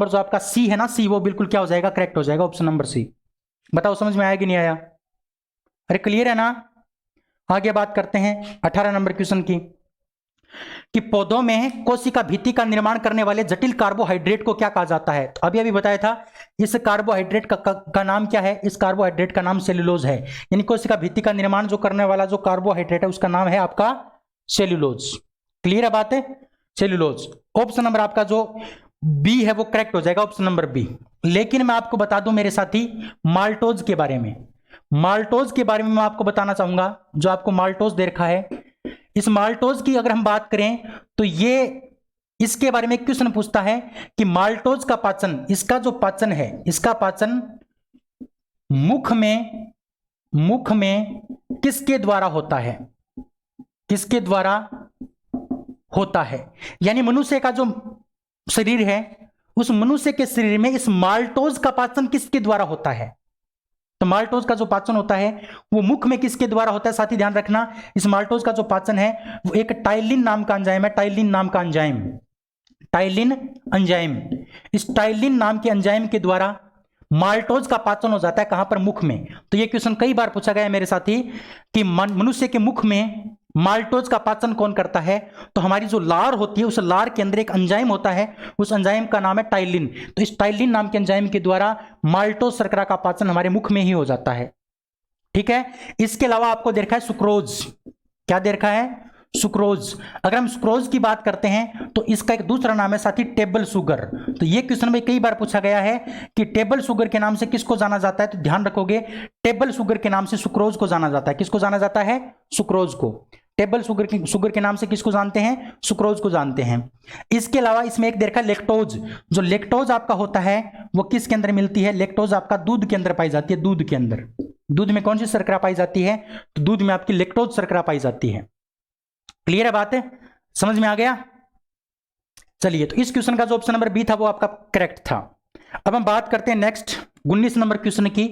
जो आपका सी है ना, सी, वो बिल्कुल क्या हो जाएगा? करेक्ट हो जाएगा, ऑप्शन नंबर सी। बताओ समझ में आया कि नहीं आया? अरे क्लियर है ना? आगे बात करते हैं 18 नंबर क्वेश्चन की, कि पौधों में कोशिका भित्ति का निर्माण करने वाले जटिल कार्बोहाइड्रेट को क्या कहा जाता है? तो अभी बताया था इस कार्बोहाइड्रेट का नाम क्या है? इस कार्बोहाइड्रेट का नाम सेल्यूलोज है। यानी कोशिका भित्ति का निर्माण जो करने वाला जो कार्बोहाइड्रेट है उसका नाम है आपका सेल्यूलोज। क्लियर है बात है? सेल्यूलोज। ऑप्शन नंबर आपका जो बी है वो करेक्ट हो जाएगा, ऑप्शन नंबर बी। लेकिन मैं आपको बता दूं मेरे साथी माल्टोज के बारे में। माल्टोज के बारे में मैं आपको बताना चाहूंगा। जो आपको माल्टोज दे रखा है, इस माल्टोज की अगर हम बात करें तो ये इसके बारे में क्वेश्चन पूछता है कि माल्टोज का पाचन, इसका जो पाचन है, इसका पाचन मुख में किसके द्वारा होता है, किसके द्वारा होता है। यानी मनुष्य का जो शरीर है, उस मनुष्य के शरीर में इस माल्टोज का पाचन किसके द्वारा होता है। तो माल्टोज का जो पाचन होता है वो मुख में किसके द्वारा होता है। साथ ही ध्यान रखना, इस माल्टोज का जो पाचन है वो एक टाइलिन नाम का एंजाइम है, टाइलिन नाम का एंजाइम, टाइलिन एंजाइम। इस टाइलिन नाम के एंजाइम के द्वारा माल्टोज का पाचन हो जाता है। कहां पर? मुख में। तो ये क्वेश्चन कई बार पूछा गया है मेरे साथी कि मनुष्य के मुख में माल्टोज का पाचन कौन करता है। तो हमारी जो लार होती है, उस लार के अंदर एक एंजाइम होता है, उस एंजाइम का नाम है टाइलिन। तो इस टाइलिन नाम के एंजाइम के द्वारा माल्टोज शर्करा का पाचन हमारे मुख में ही हो जाता है। ठीक है। इसके अलावा आपको दे रखा है सुक्रोज। क्या दे रखा है? सुक्रोज। अगर हम सुक्रोज की बात करते हैं तो इसका एक दूसरा नाम है साथी टेबल शुगर। तो ये क्वेश्चन में कई बार पूछा गया है कि टेबल शुगर के नाम से किसको जाना जाता है। तो ध्यान रखोगे, टेबल शुगर के नाम से सुक्रोज को जाना जाता है। किसको जाना जाता है? सुक्रोज को। टेबल शुगर के नाम से किसको जानते हैं? सुक्रोज को जानते हैं। इसके अलावा इसमें एक देखा लेक्टोज। जो लेक्टोज आपका होता है वो किसके अंदर मिलती है? लेक्टोज आपका दूध के अंदर पाई जाती है। दूध के अंदर, दूध में कौन सी शर्करा पाई जाती है? तो दूध में आपकी लेक्टोज शर्करा पाई जाती है। क्लियर है बात है? समझ में आ गया? चलिए, तो इस क्वेश्चन का जो ऑप्शन नंबर बी था वो आपका करेक्ट था। अब हम बात करते हैं नेक्स्ट 19 नंबर क्वेश्चन की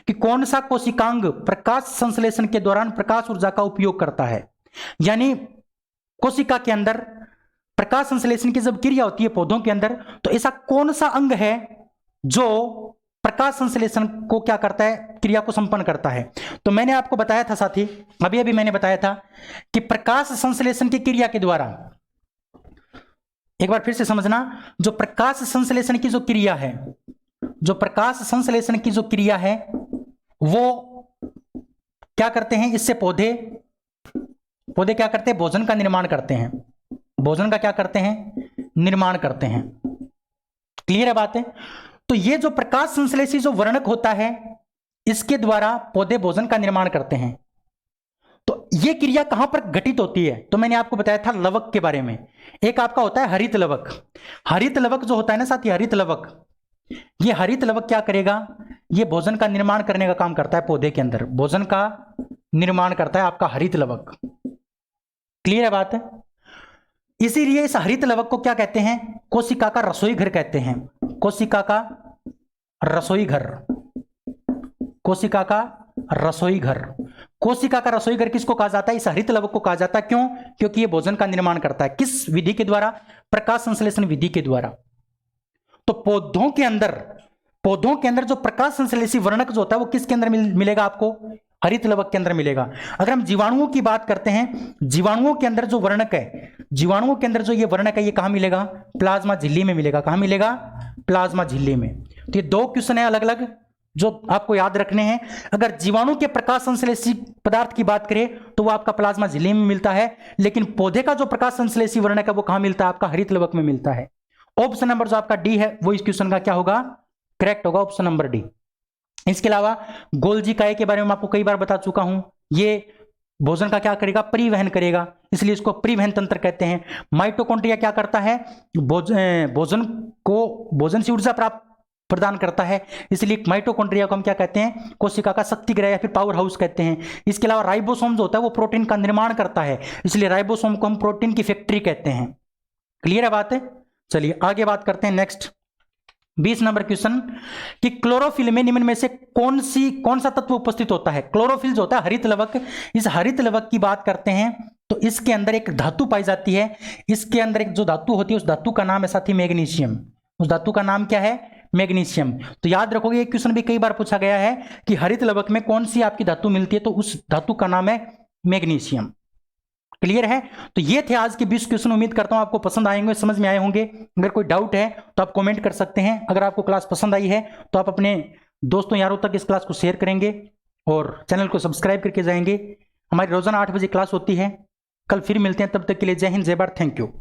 कि कौन सा कोशिकांग प्रकाश संश्लेषण के दौरान प्रकाश ऊर्जा का उपयोग करता है। यानी कोशिका के अंदर प्रकाश संश्लेषण की जब क्रिया होती है पौधों के अंदर, तो ऐसा कौन सा अंग है जो प्रकाश संश्लेषण को क्या करता है, क्रिया को संपन्न करता है। तो मैंने आपको बताया था साथी, अभी अभी मैंने बताया था कि प्रकाश संश्लेषण की क्रिया के द्वारा, एक बार फिर से समझना, जो प्रकाश संश्लेषण की जो क्रिया है, जो प्रकाश संश्लेषण की जो क्रिया है वो क्या करते हैं, इससे पौधे क्या करते हैं? भोजन का निर्माण करते हैं। भोजन का क्या करते हैं? निर्माण करते हैं। क्लियर है बात है? तो ये जो प्रकाश संश्लेषी जो वर्णक होता है, इसके द्वारा पौधे भोजन का निर्माण करते हैं। तो ये क्रिया कहां पर घटित होती है? तो मैंने आपको बताया था लवक के बारे में। एक आपका होता है हरित लवक। हरित लवक जो होता है ना साथी, हरित लवक, ये हरित लवक क्या करेगा? ये भोजन का निर्माण करने का काम करता है पौधे के अंदर, भोजन का निर्माण करता है आपका हरित लवक। क्लियर है बात है? इसीलिए इस हरित लवक को क्या कहते हैं? कोशिका का रसोई घर कहते हैं। कोशिका का रसोई घर, कोशिका का रसोई घर। कोशिका का रसोई घर किसको कहा जाता है? इस हरित लवक को कहा जाता है। क्यों? क्योंकि ये भोजन का निर्माण करता है। किस विधि के द्वारा? प्रकाश संश्लेषण विधि के द्वारा। तो पौधों के अंदर जो प्रकाश संश्लेषी वर्णक जो होता है वो किसके अंदर मिलेगा आपको? हरित लवक के अंदर मिलेगा। अगर हम जीवाणुओं की बात करते हैं, जीवाणुओं के अंदर जो वर्णक है, जीवाणुओं के अंदर जो ये वर्णक है, ये कहां मिलेगा? प्लाज्मा झिल्ली में मिलेगा। कहां मिलेगा? प्लाज्मा झिल्ली में। तो ये दो क्वेश्चन है अलग अलग जो आपको याद रखने हैं। अगर जीवाणु के प्रकाश संश्लेषी पदार्थ की बात करें तो वो आपका प्लाज्मा झिल्ली में मिलता है, लेकिन पौधे का जो प्रकाश संश्लेषी वर्णक है वो कहां मिलता है? आपका हरित लवक में मिलता है। ऑप्शन नंबर जो आपका डी है वो इस क्वेश्चन का क्या होगा? करेक्ट होगा, ऑप्शन नंबर डी। इसके अलावा गोल्जी काय के बारे में आपको कई बार बता चुका हूं। ये भोजन का क्या करेगा? परिवहन करेगा, इसलिए इसको परिवहन तंत्र कहते हैं। माइटोकॉन्ड्रिया क्या करता है? भोजन से ऊर्जा प्रदान करता है, इसलिए माइटोकॉन्ड्रिया को हम क्या कहते हैं? कोशिका का शक्तिगृह या फिर पावर हाउस कहते हैं। इसके अलावा राइबोसोम जो होता है वो प्रोटीन का निर्माण करता है, इसलिए राइबोसोम को हम प्रोटीन की फैक्ट्री कहते हैं। क्लियर है बात है? चलिए आगे बात करते हैं नेक्स्ट 20 नंबर क्वेश्चन कि क्लोरोफिल में निम्न में से कौन सा तत्व उपस्थित होता है? क्लोरोफिल जो होता है हरित लवक, इस हरित लवक की बात करते हैं तो इसके अंदर एक धातु पाई जाती है। इसके अंदर एक जो धातु होती है उस धातु का नाम है साथी मैग्नीशियम। उस धातु का नाम क्या है? मैग्नीशियम। तो याद रखोगे ये क्वेश्चन भी कई बार पूछा गया है कि हरित लवक में कौन सी आपकी धातु मिलती है, तो उस धातु का नाम है मैग्नीशियम। क्लियर है? तो ये थे आज के 20 क्वेश्चन। उम्मीद करता हूं आपको पसंद आएंगे, समझ में आए होंगे। अगर कोई डाउट है तो आप कमेंट कर सकते हैं। अगर आपको क्लास पसंद आई है तो आप अपने दोस्तों यारों तक इस क्लास को शेयर करेंगे और चैनल को सब्सक्राइब करके जाएंगे। हमारी रोजाना 8 बजे क्लास होती है। कल फिर मिलते हैं, तब तक के लिए जय हिंद, जय भारत, थैंक यू।